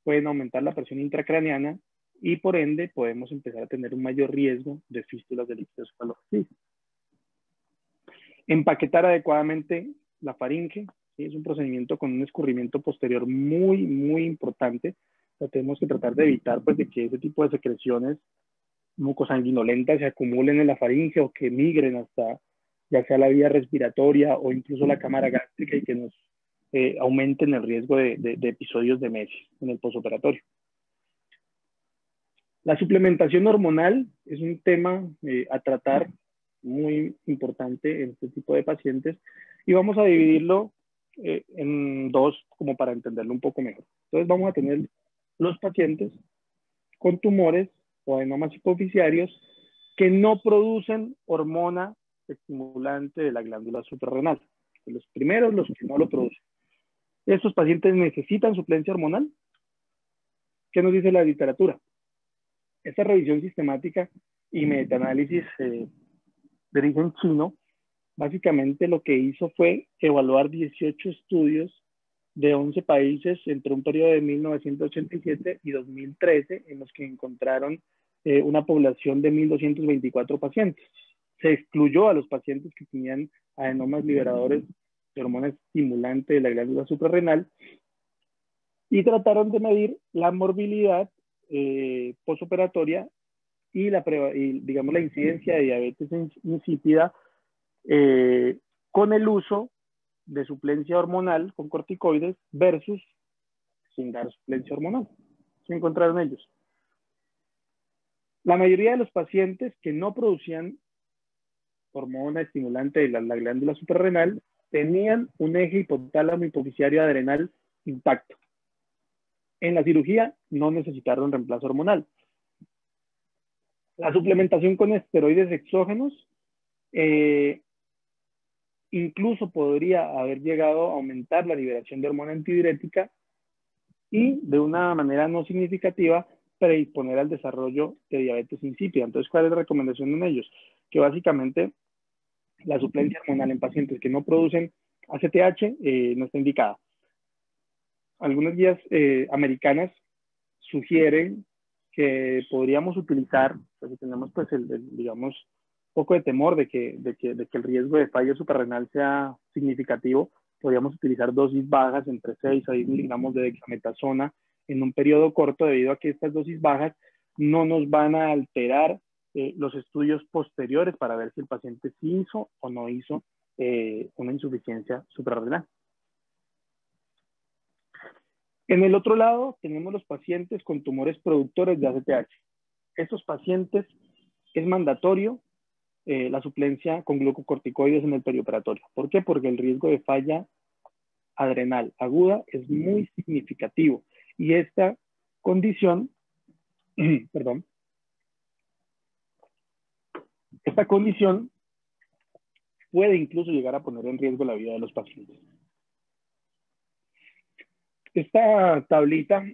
pueden aumentar la presión intracraneana y por ende podemos empezar a tener un mayor riesgo de fístulas del ictiocefalos. Empaquetar adecuadamente la faringe, ¿sí? Es un procedimiento con un escurrimiento posterior muy importante. Tenemos que tratar de evitar pues, de que ese tipo de secreciones mucosanguinolentas se acumulen en la faringe o que migren hasta ya sea la vía respiratoria o incluso la cámara gástrica y que nos aumenten el riesgo de episodios de meses en el posoperatorio. La suplementación hormonal es un tema a tratar muy importante en este tipo de pacientes y vamos a dividirlo en dos como para entenderlo un poco mejor. Entonces vamos a tener los pacientes con tumores o adenomas hipoficiarios que no producen hormona estimulante de la glándula suprarrenal. Los primeros, los que no lo producen. ¿Estos pacientes necesitan suplencia hormonal? ¿Qué nos dice la literatura? Esta revisión sistemática y metaanálisis de origen chino, básicamente lo que hizo fue evaluar 18 estudios de 11 países entre un periodo de 1987 y 2013, en los que encontraron una población de 1.224 pacientes. Se excluyó a los pacientes que tenían adenomas liberadores de hormona estimulante de la glándula suprarrenal y trataron de medir la morbilidad postoperatoria y digamos, la incidencia de diabetes insípida con el uso de suplencia hormonal con corticoides versus sin dar suplencia hormonal. ¿Qué encontraron ellos? La mayoría de los pacientes que no producían hormona estimulante de la glándula suprarrenal tenían un eje hipotálamo hipoficiario adrenal intacto. En la cirugía no necesitaron reemplazo hormonal. La suplementación con esteroides exógenos incluso podría haber llegado a aumentar la liberación de hormona antidiurética y de una manera no significativa predisponer al desarrollo de diabetes insípida. Entonces, ¿cuál es la recomendación en ellos? Que básicamente la suplencia hormonal en pacientes que no producen ACTH no está indicada. Algunas guías americanas sugieren que podríamos utilizar, pues, tenemos pues digamos poco de temor de que el riesgo de fallo suprarrenal sea significativo, podríamos utilizar dosis bajas entre 6 a 10 miligramos de dexametasona en un periodo corto, debido a que estas dosis bajas no nos van a alterar los estudios posteriores para ver si el paciente sí hizo o no hizo una insuficiencia suprarrenal. En el otro lado tenemos los pacientes con tumores productores de ACTH. Estos pacientes es mandatorio la suplencia con glucocorticoides en el perioperatorio. ¿Por qué? Porque el riesgo de falla adrenal aguda es muy significativo y esta condición, perdón, esta condición puede incluso llegar a poner en riesgo la vida de los pacientes. Esta tablita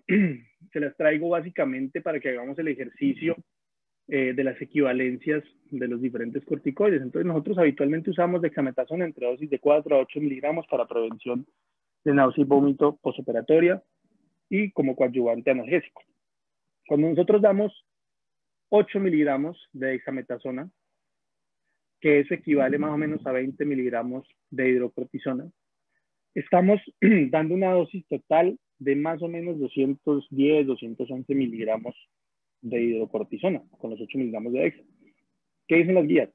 se las traigo básicamente para que hagamos el ejercicio de las equivalencias de los diferentes corticoides. Entonces nosotros habitualmente usamos dexametasona entre dosis de 4 a 8 miligramos para prevención de náusea y vómito postoperatoria y como coadyuvante analgésico. Cuando nosotros damos 8 miligramos de dexametasona, que eso equivale más o menos a 20 miligramos de hidrocortisona, estamos dando una dosis total de más o menos 210, 211 miligramos de hidrocortisona con los 8 miligramos de dexa. ¿Qué dicen las guías?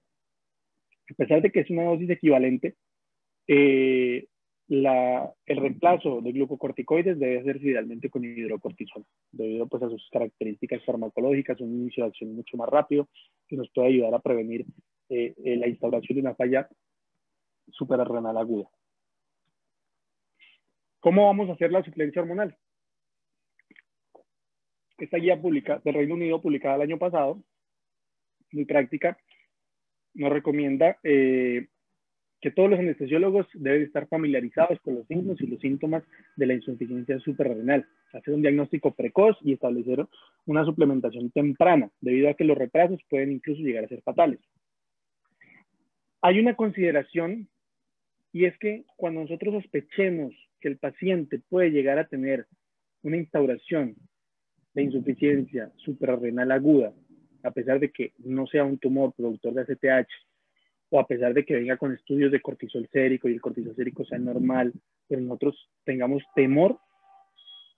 A pesar de que es una dosis equivalente, el reemplazo de glucocorticoides debe hacerse idealmente con hidrocortisona, debido pues, a sus características farmacológicas, un inicio de acción mucho más rápido que nos puede ayudar a prevenir la instauración de una falla suprarrenal aguda. ¿Cómo vamos a hacer la suplencia hormonal? Esta guía del Reino Unido, publicada el año pasado, muy práctica, nos recomienda que todos los anestesiólogos deben estar familiarizados con los signos y los síntomas de la insuficiencia suprarrenal, hacer un diagnóstico precoz y establecer una suplementación temprana, debido a que los retrasos pueden incluso llegar a ser fatales. Hay una consideración, y es que cuando nosotros sospechemos que el paciente puede llegar a tener una instauración de insuficiencia suprarrenal aguda, a pesar de que no sea un tumor productor de ACTH, o a pesar de que venga con estudios de cortisol sérico y el cortisol sérico sea normal, pero nosotros tengamos temor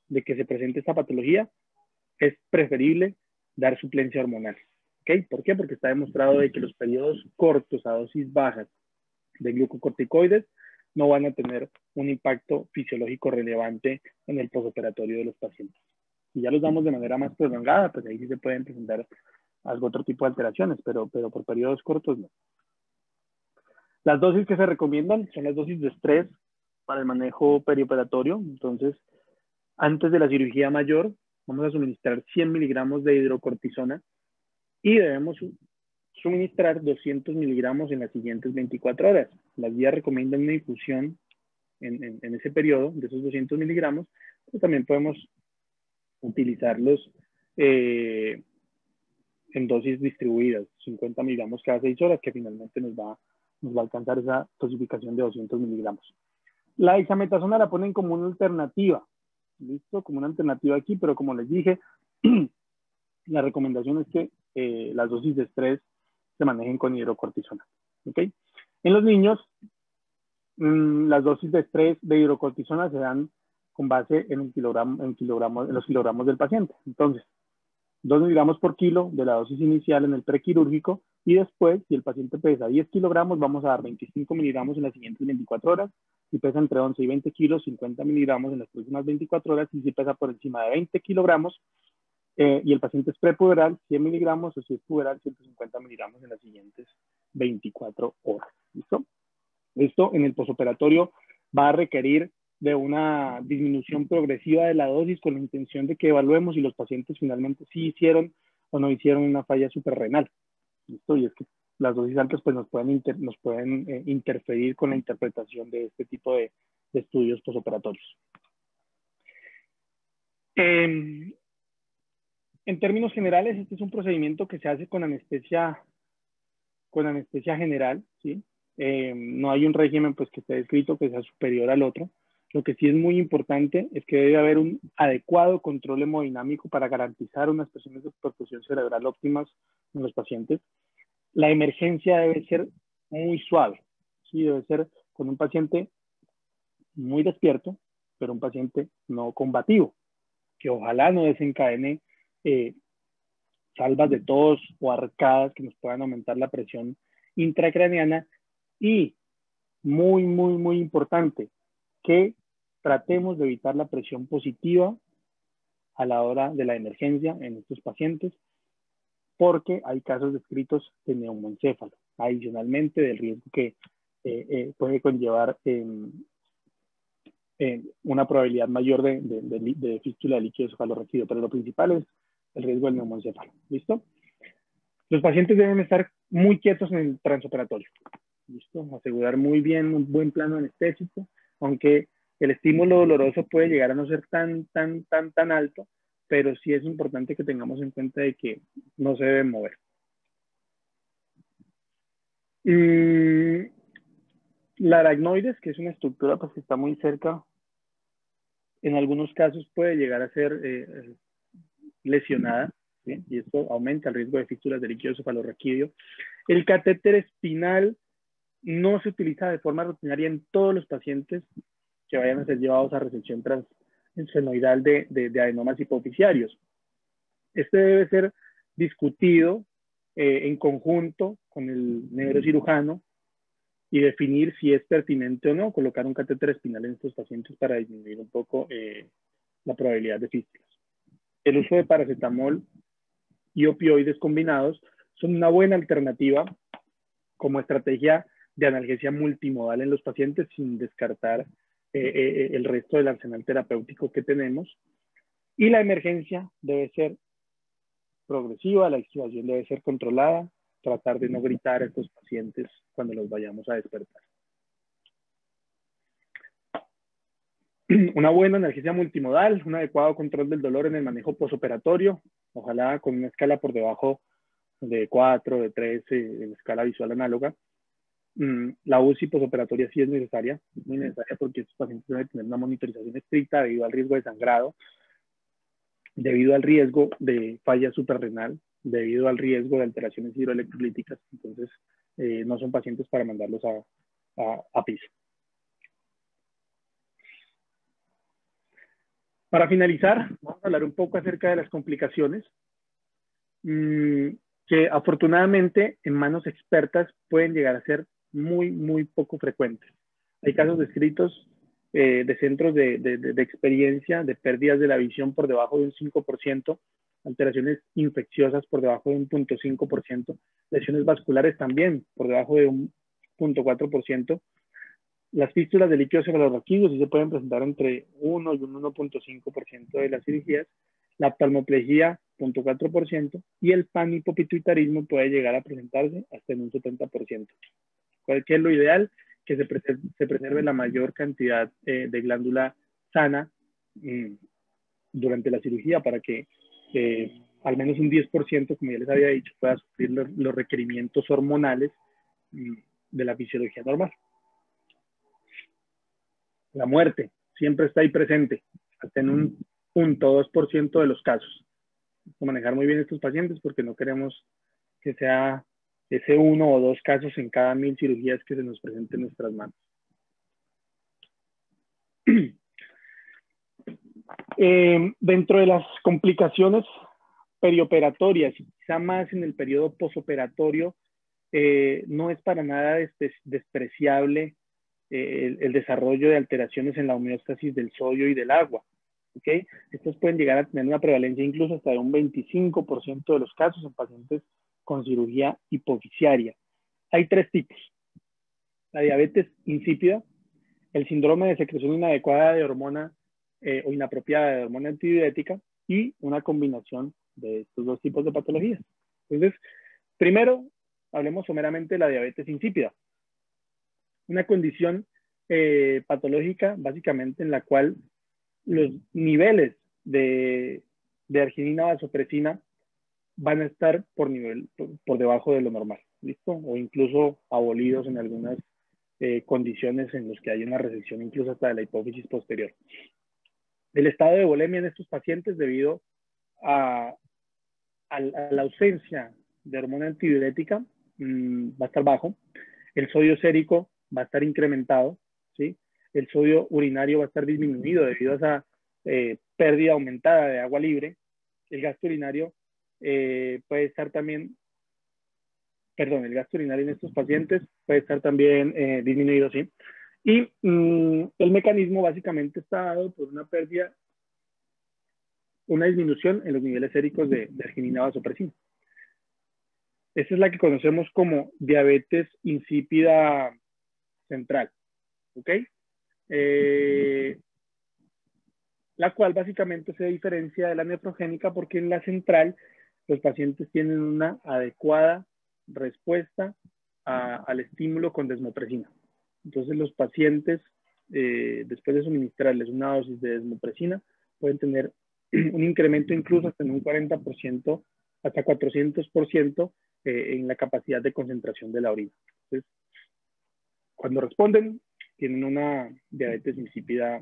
de que se presente esta patología, es preferible dar suplencia hormonal. ¿Okay? ¿Por qué? Porque está demostrado de que los periodos cortos a dosis bajas de glucocorticoides no van a tener un impacto fisiológico relevante en el postoperatorio de los pacientes. Si ya los damos de manera más prolongada, pues ahí sí se pueden presentar otro tipo de alteraciones, pero por periodos cortos no. Las dosis que se recomiendan son las dosis de estrés para el manejo perioperatorio. Entonces, antes de la cirugía mayor, vamos a suministrar 100 miligramos de hidrocortisona y debemos suministrar 200 miligramos en las siguientes 24 horas. Las guías recomiendan una infusión en ese periodo de esos 200 miligramos, pero también podemos utilizarlos en dosis distribuidas, 50 miligramos cada 6 horas, que finalmente nos va a alcanzar esa dosificación de 200 miligramos. La dexametasona la ponen como una alternativa, ¿listo? Como una alternativa aquí, pero como les dije, la recomendación es que las dosis de estrés se manejen con hidrocortisona, ¿ok? En los niños, las dosis de estrés de hidrocortisona se dan con base en los kilogramos del paciente. Entonces, 2 miligramos por kilo de la dosis inicial en el prequirúrgico y después, si el paciente pesa 10 kilogramos, vamos a dar 25 miligramos en las siguientes 24 horas. Si pesa entre 11 y 20 kilos, 50 miligramos en las próximas 24 horas. Y si pesa por encima de 20 kilogramos y el paciente es prepuberal, 100 miligramos, o si es puberal, 150 miligramos en las siguientes 24 horas. ¿Listo? Esto en el postoperatorio va a requerir de una disminución progresiva de la dosis con la intención de que evaluemos si los pacientes finalmente sí hicieron o no hicieron una falla suprarrenal. ¿Listo? Y es que las dosis altas pues, nos pueden interferir con la interpretación de este tipo de estudios postoperatorios. En términos generales, este es un procedimiento que se hace con anestesia general, ¿sí? No hay un régimen pues, que esté descrito que sea superior al otro. Lo que sí es muy importante es que debe haber un adecuado control hemodinámico para garantizar unas presiones de perfusión cerebral óptimas en los pacientes. La emergencia debe ser muy suave, ¿sí? Debe ser con un paciente muy despierto, pero un paciente no combativo, que ojalá no desencadene salvas de tos o arcadas que nos puedan aumentar la presión intracraneana. Y muy importante, que tratemos de evitar la presión positiva a la hora de la emergencia en estos pacientes, porque hay casos descritos de neumoencéfalo, adicionalmente del riesgo que puede conllevar una probabilidad mayor de fístula de líquido cefalorraquídeo, pero lo principal es el riesgo del neumoencéfalo. ¿Listo? Los pacientes deben estar muy quietos en el transoperatorio. ¿Listo? Asegurar muy bien un buen plano anestésico, aunque el estímulo doloroso puede llegar a no ser tan alto, pero sí es importante que tengamos en cuenta de que no se deben mover. La aracnoides, que es una estructura pues, que está muy cerca, en algunos casos puede llegar a ser lesionada, ¿sí? Y esto aumenta el riesgo de fístulas de líquido cefalorraquídeo. El catéter espinal no se utiliza de forma rutinaria en todos los pacientes que vayan a ser llevados a resección transfenoidal de adenomas hipoficiarios. Este debe ser discutido en conjunto con el neurocirujano y definir si es pertinente o no colocar un catéter espinal en estos pacientes para disminuir un poco la probabilidad de fístulas. El uso de paracetamol y opioides combinados son una buena alternativa como estrategia de analgesia multimodal en los pacientes sin descartar el resto del arsenal terapéutico que tenemos. Y la emergencia debe ser progresiva, la extubación debe ser controlada, tratar de no gritar a estos pacientes cuando los vayamos a despertar. Una buena analgesia multimodal, un adecuado control del dolor en el manejo posoperatorio, ojalá con una escala por debajo de 4, de 3 en escala visual análoga. La UCI posoperatoria sí es necesaria, muy necesaria porque estos pacientes deben tener una monitorización estricta debido al riesgo de sangrado, debido al riesgo de falla suprarrenal, debido al riesgo de alteraciones hidroelectrolíticas. Entonces, no son pacientes para mandarlos a piso. Para finalizar, vamos a hablar un poco acerca de las complicaciones que afortunadamente en manos expertas pueden llegar a ser muy poco frecuentes. Hay casos descritos de centros de experiencia de pérdidas de la visión por debajo de un 5%, alteraciones infecciosas por debajo de un 0.5%, lesiones vasculares también por debajo de un 0.4%. Las fístulas de líquido cefalorraquídeo sí se pueden presentar entre 1 y un 1.5% de las cirugías, la oftalmoplejía 0.4% y el panhipopituitarismo puede llegar a presentarse hasta en un 70%. ¿Cuál es lo ideal? Que se preserve la mayor cantidad de glándula sana durante la cirugía para que al menos un 10%, como ya les había dicho, pueda sufrir los requerimientos hormonales de la fisiología normal. La muerte siempre está ahí presente, hasta en un 0.2% de los casos. Hay que manejar muy bien estos pacientes porque no queremos que sea ese 1 o 2 casos en cada 1000 cirugías que se nos presenten en nuestras manos. Dentro de las complicaciones perioperatorias, quizá más en el periodo posoperatorio, no es para nada despreciable el desarrollo de alteraciones en la homeostasis del sodio y del agua. ¿Okay? Estos pueden llegar a tener una prevalencia incluso hasta de un 25% de los casos en pacientes con cirugía hipoficiaria. Hay 3 tipos. La diabetes insípida, el síndrome de secreción inadecuada de hormona o inapropiada de hormona antidiurética y una combinación de estos 2 tipos de patologías. Entonces, primero, hablemos someramente de la diabetes insípida. Una condición patológica básicamente en la cual los niveles de arginina vasopresina van a estar por debajo de lo normal, ¿listo? O incluso abolidos en algunas condiciones en las que hay una resección incluso hasta de la hipófisis posterior. El estado de volemia en estos pacientes debido a la ausencia de hormona antidiurética va a estar bajo, el sodio sérico va a estar incrementado, ¿sí? El sodio urinario va a estar disminuido debido a esa pérdida aumentada de agua libre. El gasto urinario puede estar también, perdón, el gasto urinario en estos pacientes puede estar también disminuido, ¿sí? Y el mecanismo básicamente está dado por una pérdida, una disminución en los niveles séricos de arginina vasopresina. Esta es la que conocemos como diabetes insípida central, ¿ok? La cual básicamente se diferencia de la nefrogénica porque en la central los pacientes tienen una adecuada respuesta al estímulo con desmopresina. Entonces los pacientes, después de suministrarles una dosis de desmopresina, pueden tener un incremento incluso hasta en un 40%, hasta 400% en la capacidad de concentración de la orina. Entonces, cuando responden, tienen una diabetes insípida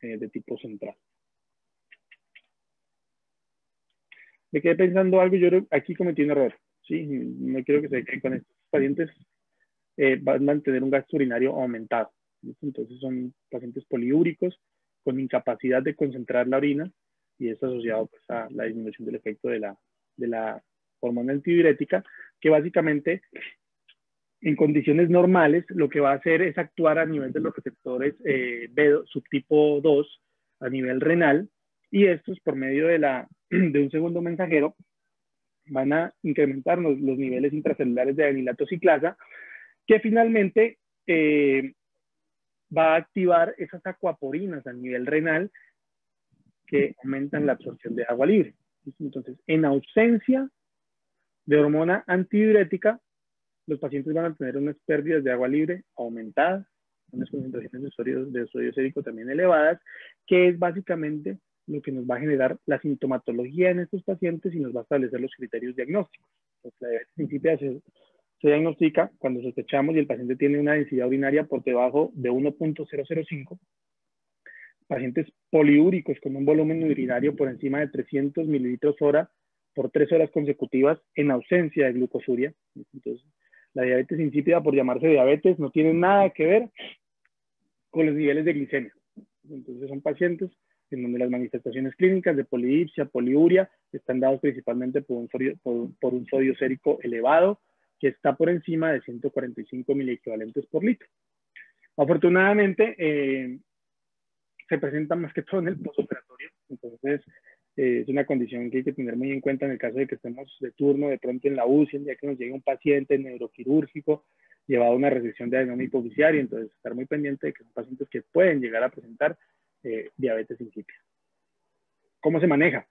de tipo central. Me quedé pensando algo, yo aquí cometí un error, ¿sí? No quiero que se queden con estos pacientes, van a tener un gasto urinario aumentado. ¿Listo? Entonces son pacientes poliúricos con incapacidad de concentrar la orina y es asociado pues, a la disminución del efecto de la hormona antidiurética, que básicamente en condiciones normales lo que va a hacer es actuar a nivel de los receptores B subtipo 2 a nivel renal y estos por medio de un segundo mensajero van a incrementar los niveles intracelulares de anilato ciclasa que finalmente va a activar esas acuaporinas a nivel renal que aumentan la absorción de agua libre. Entonces, en ausencia de hormona antidiurética, los pacientes van a tener unas pérdidas de agua libre aumentadas, unas concentraciones de sodio sérico también elevadas, que es básicamente lo que nos va a generar la sintomatología en estos pacientes y nos va a establecer los criterios diagnósticos. Entonces, la diabetes insípida se diagnostica cuando sospechamos y el paciente tiene una densidad urinaria por debajo de 1.005, pacientes poliúricos con un volumen urinario por encima de 300 mililitros hora por 3 horas consecutivas en ausencia de glucosuria. Entonces, la diabetes insípida, por llamarse diabetes, no tiene nada que ver con los niveles de glicemia. Entonces son pacientes en donde las manifestaciones clínicas de polidipsia, poliuria, están dados principalmente por un sodio sérico elevado, que está por encima de 145 miliequivalentes por litro. Afortunadamente, se presenta más que todo en el postoperatorio, entonces es una condición que hay que tener muy en cuenta en el caso de que estemos de turno de pronto en la UCI, ya que nos llegue un paciente neuroquirúrgico llevado a una resección de adenoma hipoficiario, entonces estar muy pendiente de que son pacientes que pueden llegar a presentar diabetes insípida. ¿Cómo se maneja?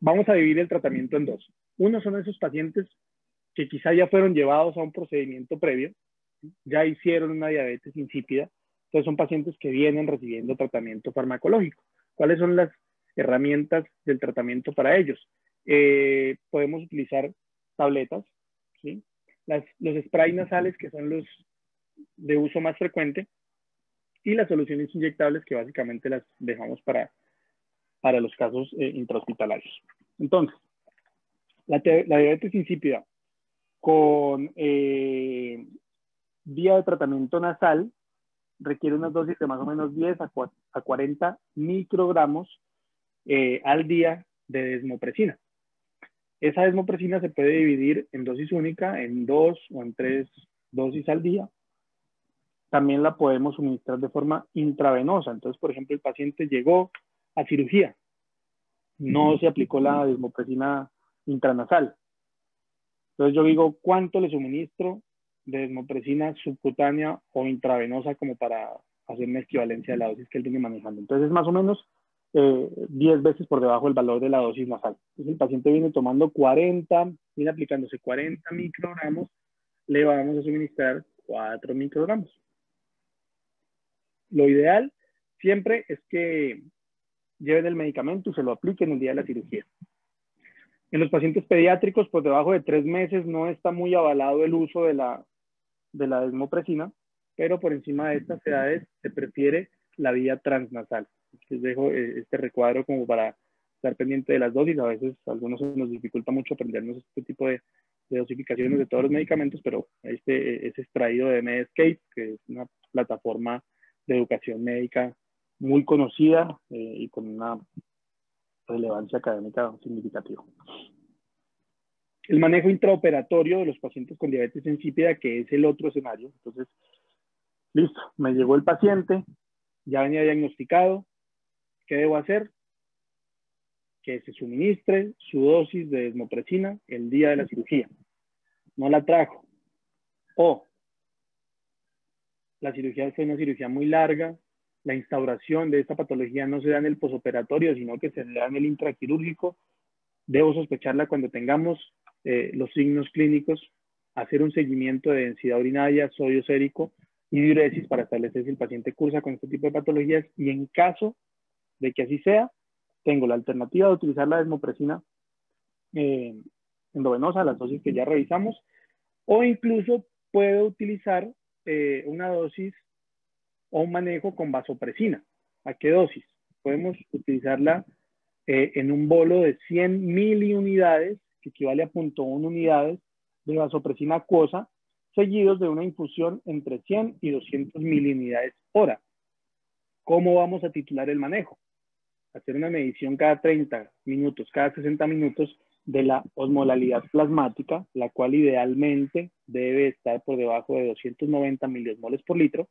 Vamos a dividir el tratamiento en dos. Uno son esos pacientes que quizá ya fueron llevados a un procedimiento previo, ya hicieron una diabetes insípida, entonces son pacientes que vienen recibiendo tratamiento farmacológico. ¿Cuáles son las herramientas del tratamiento para ellos? Podemos utilizar tabletas, ¿sí? Los spray nasales, que son los de uso más frecuente, y las soluciones inyectables, que básicamente las dejamos para los casos intrahospitalarios. Entonces, la diabetes insípida con vía de tratamiento nasal requiere unas dosis de más o menos 10 a 40 microgramos al día de desmopresina. Esa desmopresina se puede dividir en dosis única, en 2 o en 3 dosis al día. También la podemos suministrar de forma intravenosa. Entonces, por ejemplo, el paciente llegó a cirugía, no se aplicó la desmopresina intranasal. Entonces yo digo, ¿cuánto le suministro de desmopresina subcutánea o intravenosa como para hacer una equivalencia de la dosis que él viene manejando? Entonces es más o menos 10 veces por debajo del valor de la dosis nasal. Entonces el paciente viene tomando 40, viene aplicándose 40 microgramos, le vamos a suministrar 4 microgramos. Lo ideal siempre es que lleven el medicamento y se lo apliquen el día de la cirugía. En los pacientes pediátricos, por debajo de 3 meses, no está muy avalado el uso de la desmopresina, pero por encima de estas edades se prefiere la vía transnasal. Les dejo este recuadro como para estar pendiente de las dosis. A veces a algunos nos dificulta mucho aprendernos este tipo de de dosificaciones de todos los medicamentos, pero este es extraído de Medscape, que es una plataforma de educación médica muy conocida y con una relevancia académica significativa. El manejo intraoperatorio de los pacientes con diabetes insípida, que es el otro escenario. Entonces, listo, me llegó el paciente, ya venía diagnosticado, ¿qué debo hacer? Que se suministre su dosis de desmopresina el día de la cirugía. No la trajo. O la cirugía fue una cirugía muy larga, la instauración de esta patología no se da en el posoperatorio, sino que se da en el intraquirúrgico. Debo sospecharla cuando tengamos los signos clínicos, hacer un seguimiento de densidad urinaria, sodio sérico y diuresis para establecer si el paciente cursa con este tipo de patologías, y en caso de que así sea, tengo la alternativa de utilizar la desmopresina endovenosa, las dosis que ya revisamos, o incluso puedo utilizar una dosis o un manejo con vasopresina. ¿A qué dosis? Podemos utilizarla en un bolo de 100 miliunidades, que equivale a 0.1 unidades de vasopresina acuosa, seguidos de una infusión entre 100 y 200 miliunidades hora. ¿Cómo vamos a titular el manejo? Hacer una medición cada 30 minutos, cada 60 minutos de la osmolalidad plasmática, la cual idealmente debe estar por debajo de 290 miliosmoles por litro.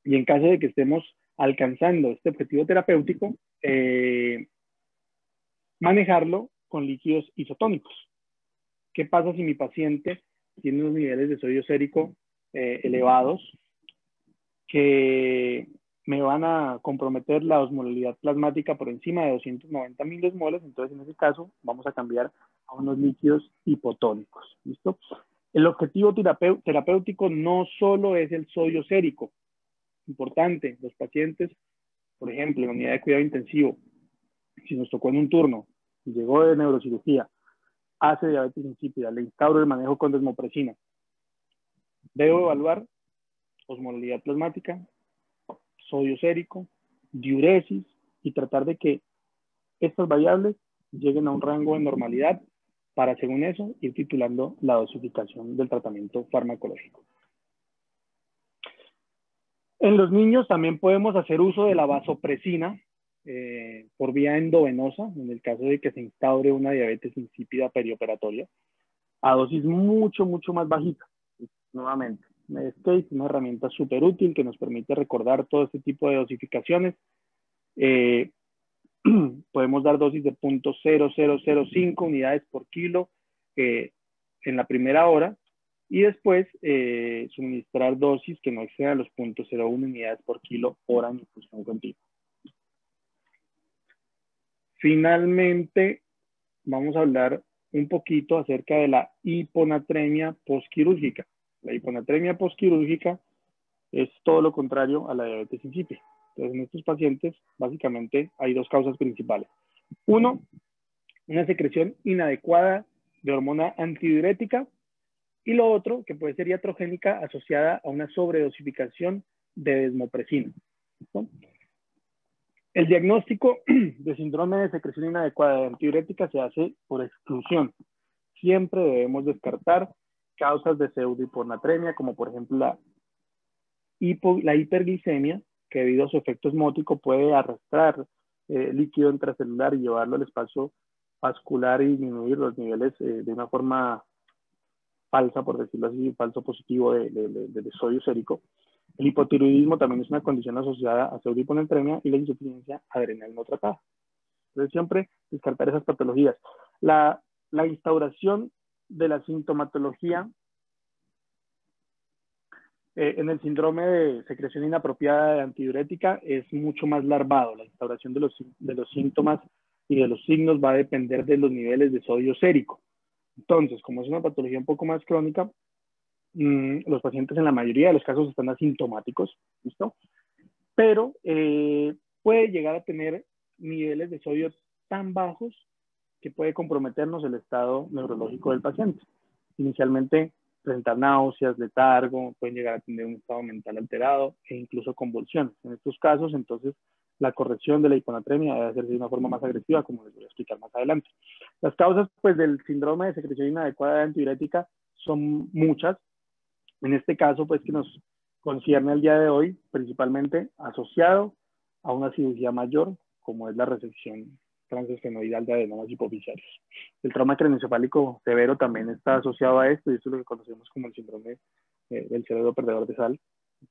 Y en caso de que estemos alcanzando este objetivo terapéutico, manejarlo con líquidos isotónicos. ¿Qué pasa si mi paciente tiene unos niveles de sodio sérico elevados que me van a comprometer la osmolalidad plasmática por encima de 290 miliosmoles? Entonces, en ese caso, vamos a cambiar a unos líquidos hipotónicos. ¿Listo? El objetivo terapéutico no solo es el sodio sérico. Importante, los pacientes, por ejemplo, en la unidad de cuidado intensivo, si nos tocó en un turno, llegó de neurocirugía, hace diabetes insípida, le instauro el manejo con desmopresina, debo evaluar osmolalidad plasmática, sodio sérico, diuresis, y tratar de que estas variables lleguen a un rango de normalidad para, según eso, ir titulando la dosificación del tratamiento farmacológico. En los niños también podemos hacer uso de la vasopresina por vía endovenosa, en el caso de que se instaure una diabetes insípida perioperatoria, a dosis mucho más bajitas. Nuevamente, Medscape es una herramienta súper útil que nos permite recordar todo este tipo de dosificaciones. Podemos dar dosis de 0.0005 unidades por kilo en la primera hora, y después suministrar dosis que no excedan los 0.01 unidades por kilo hora en infusión continua. Finalmente, vamos a hablar un poquito acerca de la hiponatremia postquirúrgica. La hiponatremia postquirúrgica es todo lo contrario a la diabetes insípida. Entonces, en estos pacientes, básicamente, hay dos causas principales. Uno, una secreción inadecuada de hormona antidiurética, y lo otro, que puede ser iatrogénica asociada a una sobredosificación de desmopresina. ¿No? El diagnóstico de síndrome de secreción inadecuada de antidiurética se hace por exclusión. Siempre debemos descartar causas de pseudohiponatremia, como por ejemplo la hiperglicemia, que debido a su efecto osmótico puede arrastrar líquido intracelular y llevarlo al espacio vascular y disminuir los niveles de una forma falsa, por decirlo así, falso positivo de sodio sérico. El hipotiroidismo también es una condición asociada a pseudohiponatremia, y la insuficiencia adrenal no tratada. Entonces, siempre descartar esas patologías. La instauración de la sintomatología en el síndrome de secreción inapropiada de antidiurética es mucho más larvado. La instauración de los síntomas y de los signos va a depender de los niveles de sodio sérico. Entonces, como es una patología un poco más crónica, los pacientes en la mayoría de los casos están asintomáticos, ¿listo? Pero puede llegar a tener niveles de sodio tan bajos que puede comprometernos el estado neurológico del paciente. Inicialmente presentar náuseas, letargo, pueden llegar a tener un estado mental alterado e incluso convulsiones. En estos casos, entonces, la corrección de la hiponatremia debe hacerse de una forma más agresiva, como les voy a explicar más adelante. Las causas pues, del síndrome de secreción inadecuada de antidiurética son muchas. En este caso, pues que nos concierne el día de hoy, principalmente asociado a una cirugía mayor, como es la resección transesfenoidal de adenomas hipofisiarios. El trauma craneoencefálico severo también está asociado a esto, y esto es lo que conocemos como el síndrome del cerebro perdedor de sal,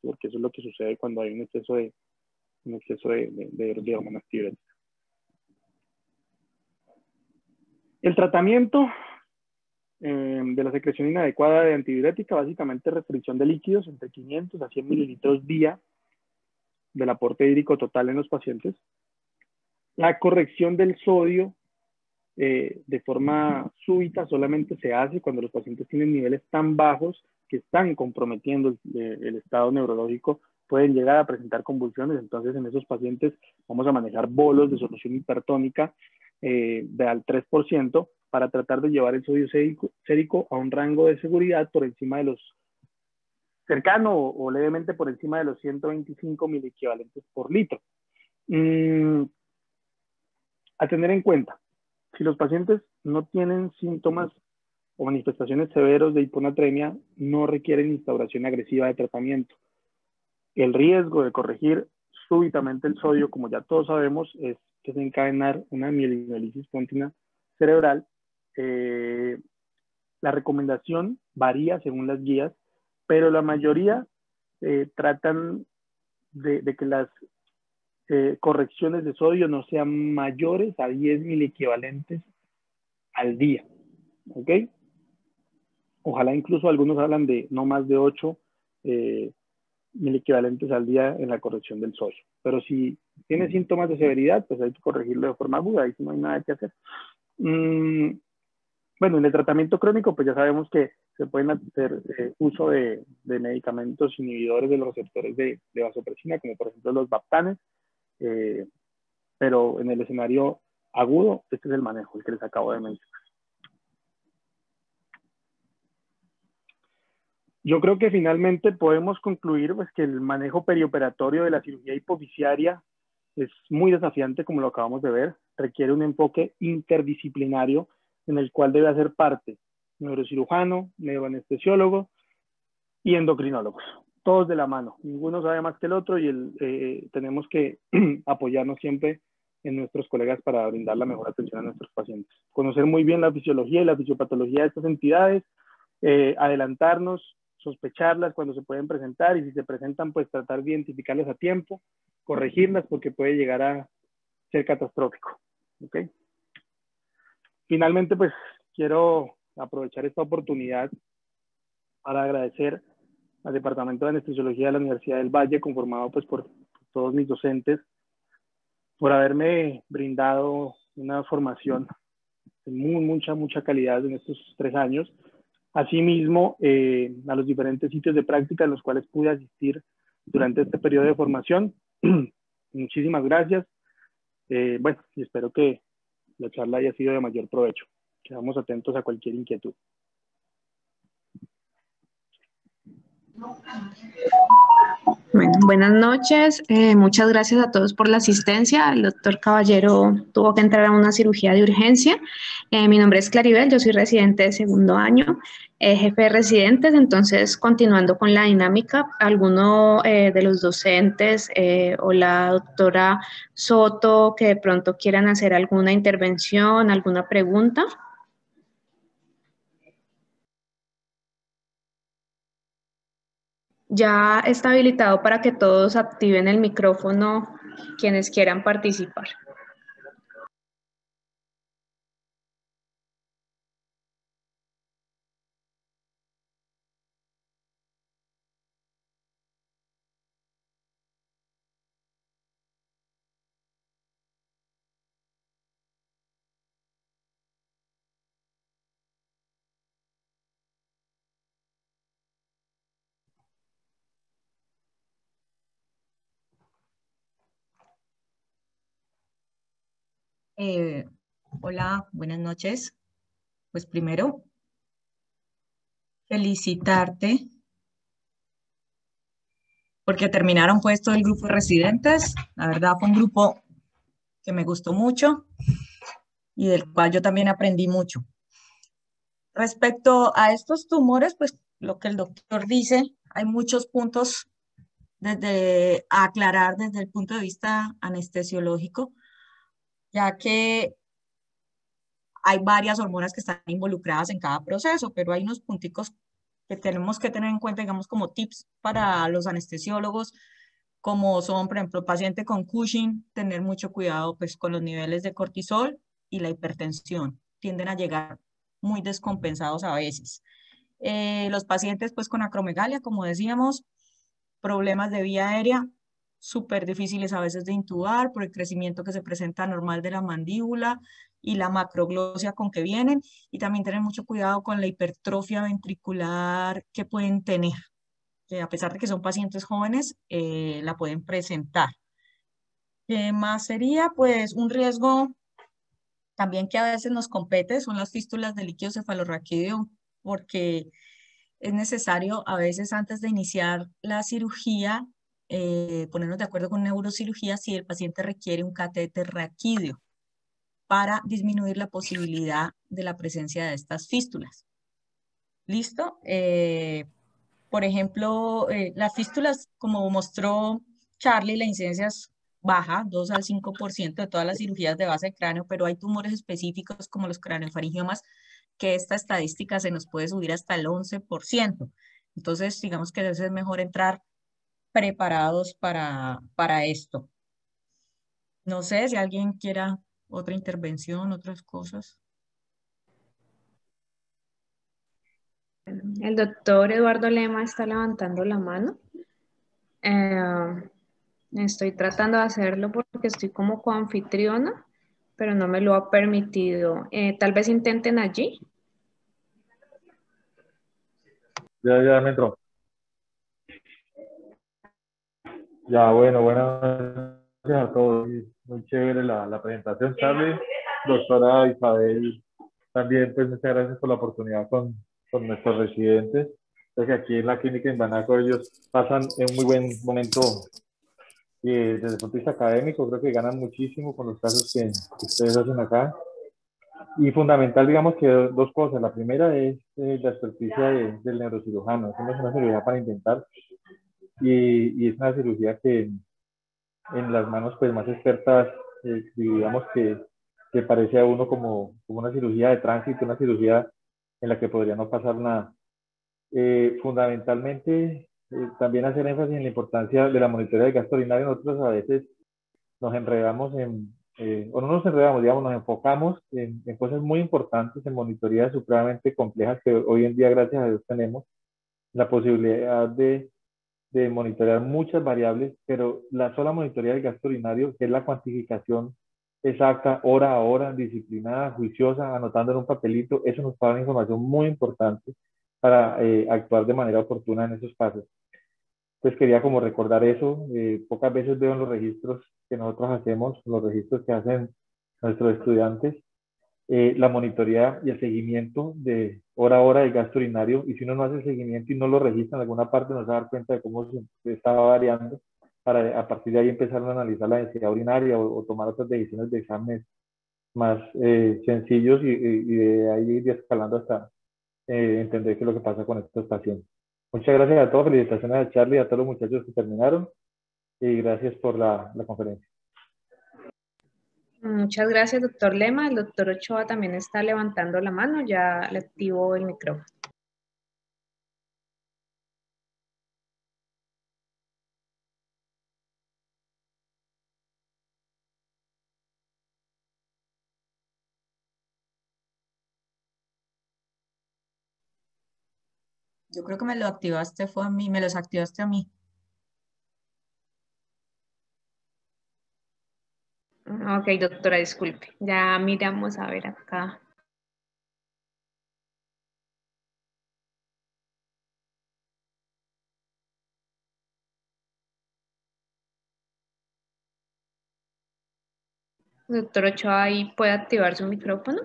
porque eso es lo que sucede cuando hay un exceso de hormonas tiroides. El tratamiento de la secreción inadecuada de antidiurética, básicamente restricción de líquidos entre 500 a 100 mililitros día del aporte hídrico total en los pacientes. La corrección del sodio de forma súbita solamente se hace cuando los pacientes tienen niveles tan bajos que están comprometiendo el estado neurológico, pueden llegar a presentar convulsiones. Entonces, en esos pacientes vamos a manejar bolos de solución hipertónica de al 3% para tratar de llevar el sodio sérico a un rango de seguridad por encima de los cercano o levemente por encima de los 125 miliequivalentes por litro. A tener en cuenta, si los pacientes no tienen síntomas o manifestaciones severos de hiponatremia, no requieren instauración agresiva de tratamiento. El riesgo de corregir súbitamente el sodio, como ya todos sabemos, es desencadenar una mielinolisis póntina cerebral. La recomendación varía según las guías, pero la mayoría tratan de que las correcciones de sodio no sean mayores a 10 miliequivalentes al día. ¿Ok? Ojalá incluso algunos hablan de no más de 8 miliequivalentes al día en la corrección del sodio. Pero si tiene síntomas de severidad, pues hay que corregirlo de forma aguda, ahí no hay nada que hacer. Bueno, en el tratamiento crónico, pues ya sabemos que se pueden hacer uso de medicamentos inhibidores de los receptores de vasopresina, como por ejemplo los baptanes, pero en el escenario agudo, este es el manejo, el que les acabo de mencionar. Yo creo que finalmente podemos concluir pues, que el manejo perioperatorio de la cirugía hipofisiaria es muy desafiante, como lo acabamos de ver. Requiere un enfoque interdisciplinario en el cual debe hacer parte neurocirujano, neuroanestesiólogo y endocrinólogos. Todos de la mano. Ninguno sabe más que el otro y tenemos que apoyarnos siempre en nuestros colegas para brindar la mejor atención a nuestros pacientes. Conocer muy bien la fisiología y la fisiopatología de estas entidades, adelantarnos, sospecharlas cuando se pueden presentar y si se presentan, pues tratar de identificarlas a tiempo, corregirlas porque puede llegar a ser catastrófico. ¿Okay? Finalmente, pues quiero aprovechar esta oportunidad para agradecer al Departamento de Anestesiología de la Universidad del Valle, conformado pues por todos mis docentes, por haberme brindado una formación de mucha calidad en estos 3 años. Asimismo, a los diferentes sitios de práctica en los cuales pude asistir durante este periodo de formación. Muchísimas gracias. Bueno, y espero que la charla haya sido de mayor provecho. Quedamos atentos a cualquier inquietud. Bueno, buenas noches. Muchas gracias a todos por la asistencia. El doctor Caballero tuvo que entrar a una cirugía de urgencia. Mi nombre es Claribel, yo soy residente de 2º año, jefe de residentes. Entonces, continuando con la dinámica, alguno de los docentes o la doctora Soto que de pronto quieran hacer alguna intervención, alguna pregunta. Ya está habilitado para que todos activen el micrófono quienes quieran participar. Hola, buenas noches. Pues primero, felicitarte porque terminaron pues todo el grupo de residentes. La verdad fue un grupo que me gustó mucho. y del cual yo también aprendí mucho. Respecto a estos tumores, pues lo que el doctor dice, hay muchos puntos a aclarar desde el punto de vista anestesiológico, ya que hay varias hormonas que están involucradas en cada proceso, pero hay unos punticos que tenemos que tener en cuenta, digamos, como tips para los anestesiólogos, como son, por ejemplo, paciente con Cushing, tener mucho cuidado pues, con los niveles de cortisol y la hipertensión. Tienden a llegar muy descompensados a veces. Los pacientes pues, con acromegalia, como decíamos, problemas de vía aérea, súper difíciles a veces de intubar por el crecimiento que se presenta normal de la mandíbula y la macroglosia con que vienen, y también tener mucho cuidado con la hipertrofia ventricular que pueden tener, que a pesar de que son pacientes jóvenes, la pueden presentar. ¿Qué más sería? Pues un riesgo también que a veces nos compete son las fístulas de líquido cefalorraquídeo, porque es necesario a veces antes de iniciar la cirugía ponernos de acuerdo con neurocirugía si el paciente requiere un catéter raquídeo para disminuir la posibilidad de la presencia de estas fístulas. ¿Listo? Por ejemplo, las fístulas, como mostró Charlie, la incidencia es baja, 2 al 5% de todas las cirugías de base de cráneo, pero hay tumores específicos como los craneofaringiomas que esta estadística se nos puede subir hasta el 11%. Entonces, digamos que es mejor entrar preparados para esto. No sé si alguien quiera otra intervención, otras cosas. El doctor Eduardo Lema está levantando la mano. Estoy tratando de hacerlo porque estoy como coanfitriona, pero no me lo ha permitido. Tal vez intenten allí. Ya me entró. Ya, bueno, buenas noches a todos. Muy chévere la presentación, Charlie. Doctora Isabel, también pues muchas gracias por la oportunidad con nuestros residentes. Entonces aquí en la clínica en Banaco ellos pasan en un muy buen momento y desde el punto de vista académico creo que ganan muchísimo con los casos que ustedes hacen acá. Y fundamental, digamos que dos cosas. La primera es la experticia del neurocirujano. Hacemos una cirugía para intentar y es una cirugía que en las manos pues más expertas, digamos que parece a uno como una cirugía de tránsito, una cirugía en la que podría no pasar nada. Fundamentalmente, también hacer énfasis en la importancia de la monitoría del gasto urinario. Nosotros a veces nos enredamos o no nos enredamos, digamos, nos enfocamos en cosas muy importantes, en monitorías supremamente complejas que hoy en día, gracias a Dios, tenemos la posibilidad de monitorear muchas variables, pero la sola monitoría del gasto urinario, que es la cuantificación exacta, hora a hora, disciplinada, juiciosa, anotando en un papelito, eso nos da una información muy importante para actuar de manera oportuna en esos casos. Pues quería como recordar eso. Pocas veces veo en los registros que nosotros hacemos, los registros que hacen nuestros estudiantes, la monitoría y el seguimiento de hora a hora del gasto urinario, y si uno no hace el seguimiento y no lo registra en alguna parte, no se va a dar cuenta de cómo se estaba variando, para a partir de ahí empezar a analizar la densidad urinaria o tomar otras decisiones de exámenes más sencillos y de ahí ir escalando hasta entender qué es lo que pasa con estos pacientes. Muchas gracias a todos, felicitaciones a Charlie y a todos los muchachos que terminaron y gracias por la conferencia. Muchas gracias, doctor Lema. El doctor Ochoa también está levantando la mano. Ya le activo el micrófono. Yo creo que me lo activaste, fue a mí, me los activaste a mí. Ok, doctora, disculpe. Ya miramos a ver acá. Doctor Ochoa, ¿ahí puede activar su micrófono?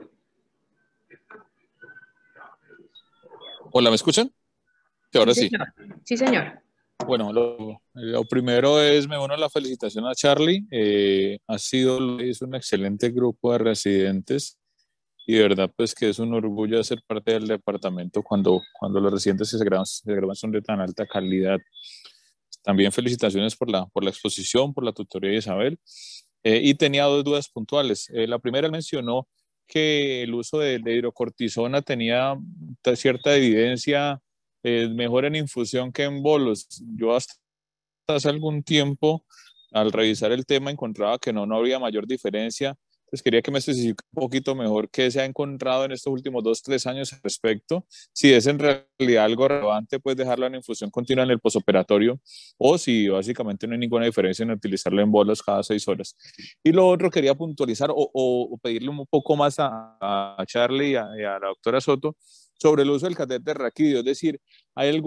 Hola, ¿me escuchan? Sí, ahora sí. Señor. Sí, señor. Bueno, lo primero es, me uno a la felicitación a Charlie. Es un excelente grupo de residentes y de verdad pues que es un orgullo ser parte del departamento cuando los residentes que se gradúan son de tan alta calidad. También felicitaciones por la exposición, por la tutoría de Isabel. Y tenía dos dudas puntuales. La primera mencionó que el uso de hidrocortisona tenía cierta evidencia mejor en infusión que en bolos. Yo hasta hace algún tiempo, al revisar el tema, encontraba que no habría mayor diferencia. Pues quería que me especifique un poquito mejor qué se ha encontrado en estos últimos 2, 3 años al respecto, si es en realidad algo relevante, pues dejarlo en infusión continua en el posoperatorio, o si básicamente no hay ninguna diferencia en utilizarlo en bolos cada 6 horas. Y lo otro quería puntualizar o pedirle un poco más a Charlie y a la doctora Soto sobre el uso del catéter raquídeo, es decir, hay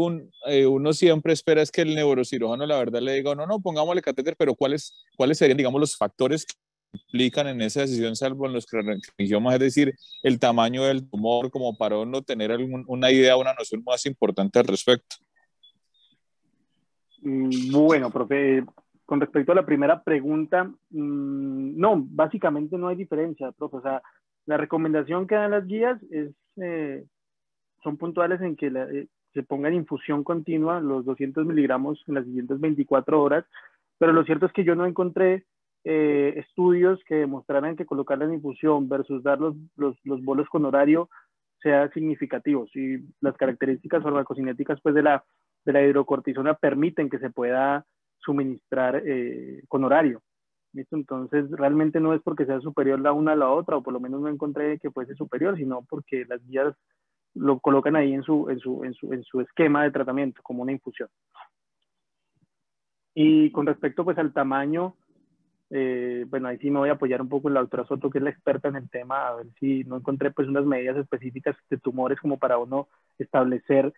uno siempre espera es que el neurocirujano la verdad le diga, no, no, pongámosle catéter, pero ¿cuáles serían, digamos, los factores que implican en esa decisión, salvo en los craniosarcomas, es decir, el tamaño del tumor, como para uno tener una idea, una noción más importante al respecto? Bueno, profe, con respecto a la primera pregunta, no, básicamente no hay diferencia, profe. O sea, la recomendación que dan las guías son puntuales en que se ponga en infusión continua los 200 miligramos en las siguientes 24 horas, pero lo cierto es que yo no encontré estudios que demostraran que colocarla en infusión versus dar los bolos con horario sea significativo. Si las características farmacocinéticas pues, de la hidrocortisona permiten que se pueda suministrar con horario. ¿Listo? Entonces, realmente no es porque sea superior la una a la otra, o por lo menos no encontré que fuese superior, sino porque las guías lo colocan ahí en su esquema de tratamiento, como una infusión. Y con respecto pues al tamaño, bueno, ahí sí me voy a apoyar un poco en la doctora Soto, que es la experta en el tema, a ver si no encontré pues unas medidas específicas de tumores como para uno establecer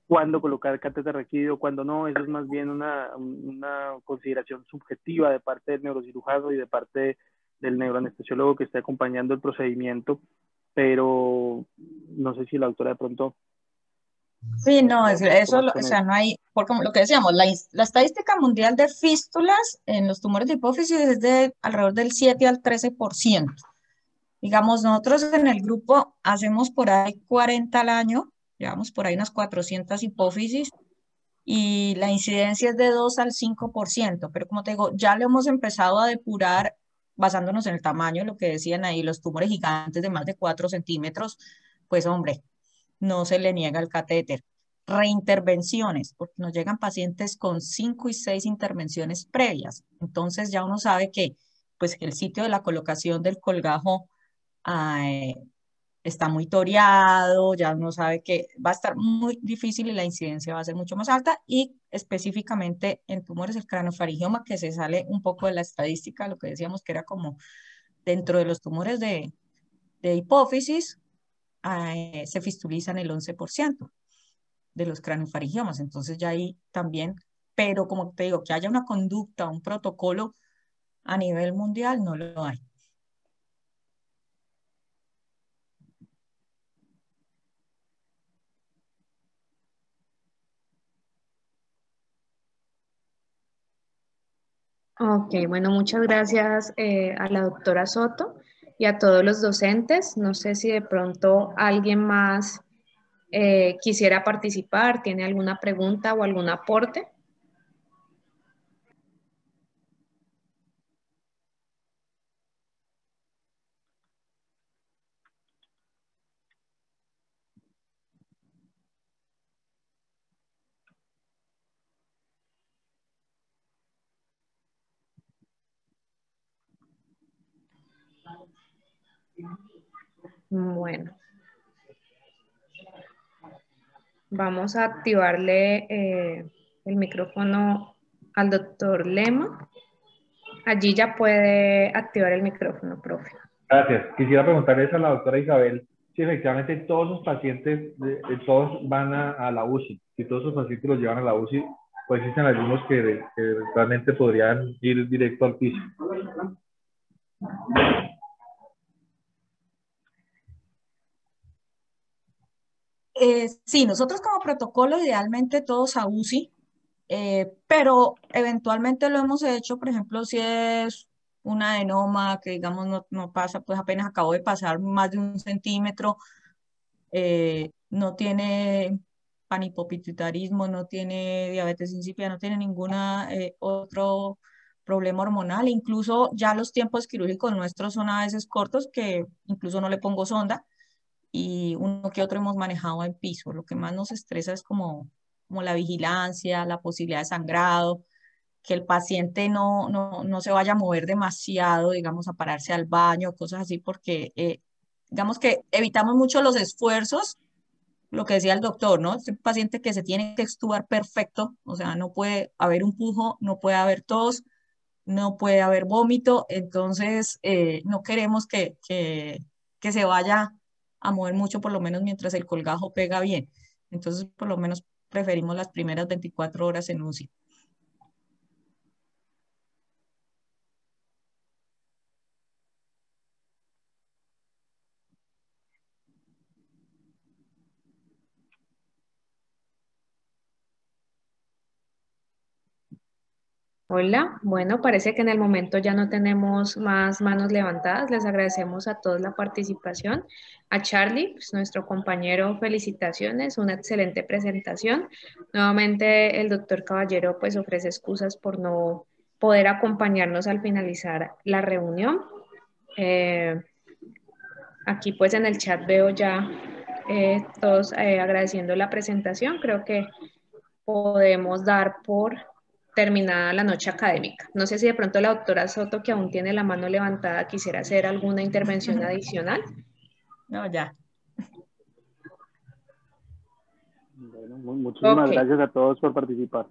cuándo colocar catéter raquídeo, cuándo no. Eso es más bien una consideración subjetiva de parte del neurocirujano y de parte del neuroanestesiólogo que esté acompañando el procedimiento, pero no sé si la doctora de pronto... Sí, no, eso, o sea, no hay, porque lo que decíamos, la estadística mundial de fístulas en los tumores de hipófisis es de alrededor del 7 al 13%. Digamos, nosotros en el grupo hacemos por ahí 40 al año, llevamos por ahí unas 400 hipófisis y la incidencia es de 2 al 5%, pero como te digo, ya lo hemos empezado a depurar basándonos en el tamaño, lo que decían ahí, los tumores gigantes de más de 4 centímetros, pues hombre, no se le niega el catéter. Reintervenciones, porque nos llegan pacientes con 5 y 6 intervenciones previas. Entonces ya uno sabe que pues, el sitio de la colocación del colgajo está muy toreado, ya uno sabe que va a estar muy difícil y la incidencia va a ser mucho más alta, y específicamente en tumores del craniofaringioma, que se sale un poco de la estadística, lo que decíamos que era como dentro de los tumores de hipófisis, se fistulizan el 11% de los craniofaringiomas. Entonces ya ahí también, pero como te digo, que haya una conducta, un protocolo a nivel mundial, no lo hay. Ok, bueno, muchas gracias a la doctora Soto y a todos los docentes. No sé si de pronto alguien más quisiera participar, tiene alguna pregunta o algún aporte. Bueno, vamos a activarle el micrófono al doctor Lema. Allí ya puede activar el micrófono, profe. Gracias. Quisiera preguntarles a la doctora Isabel si efectivamente todos los pacientes, todos van a la UCI. Si todos los pacientes los llevan a la UCI, pues existen algunos que realmente podrían ir directo al piso. Sí, nosotros como protocolo idealmente todos a UCI, pero eventualmente lo hemos hecho, por ejemplo, si es un adenoma que digamos no pasa, pues apenas acabó de pasar más de 1 centímetro, no tiene panhipopituitarismo, no tiene diabetes insípida, no tiene ninguna otro problema hormonal. Incluso ya los tiempos quirúrgicos nuestros son a veces cortos, que incluso no le pongo sonda, y uno que otro hemos manejado en piso. Lo que más nos estresa es como la vigilancia, la posibilidad de sangrado, que el paciente no se vaya a mover demasiado, digamos, a pararse al baño, cosas así, porque digamos que evitamos mucho los esfuerzos, lo que decía el doctor, ¿no? Este paciente que se tiene que extubar perfecto, o sea, no puede haber un pujo, no puede haber tos, no puede haber vómito, entonces no queremos que se vaya a mover mucho, por lo menos mientras el colgajo pega bien. Entonces, por lo menos preferimos las primeras 24 horas en UCI. Hola, bueno, parece que en el momento ya no tenemos más manos levantadas. Les agradecemos a todos la participación. A Charlie, pues, nuestro compañero, felicitaciones, una excelente presentación. Nuevamente el doctor Caballero pues ofrece excusas por no poder acompañarnos al finalizar la reunión. Aquí pues en el chat veo ya todos agradeciendo la presentación. Creo que podemos dar por terminada la noche académica. No sé si de pronto la doctora Soto, que aún tiene la mano levantada, quisiera hacer alguna intervención adicional. No, ya. Bueno, muchísimas gracias a todos por participar.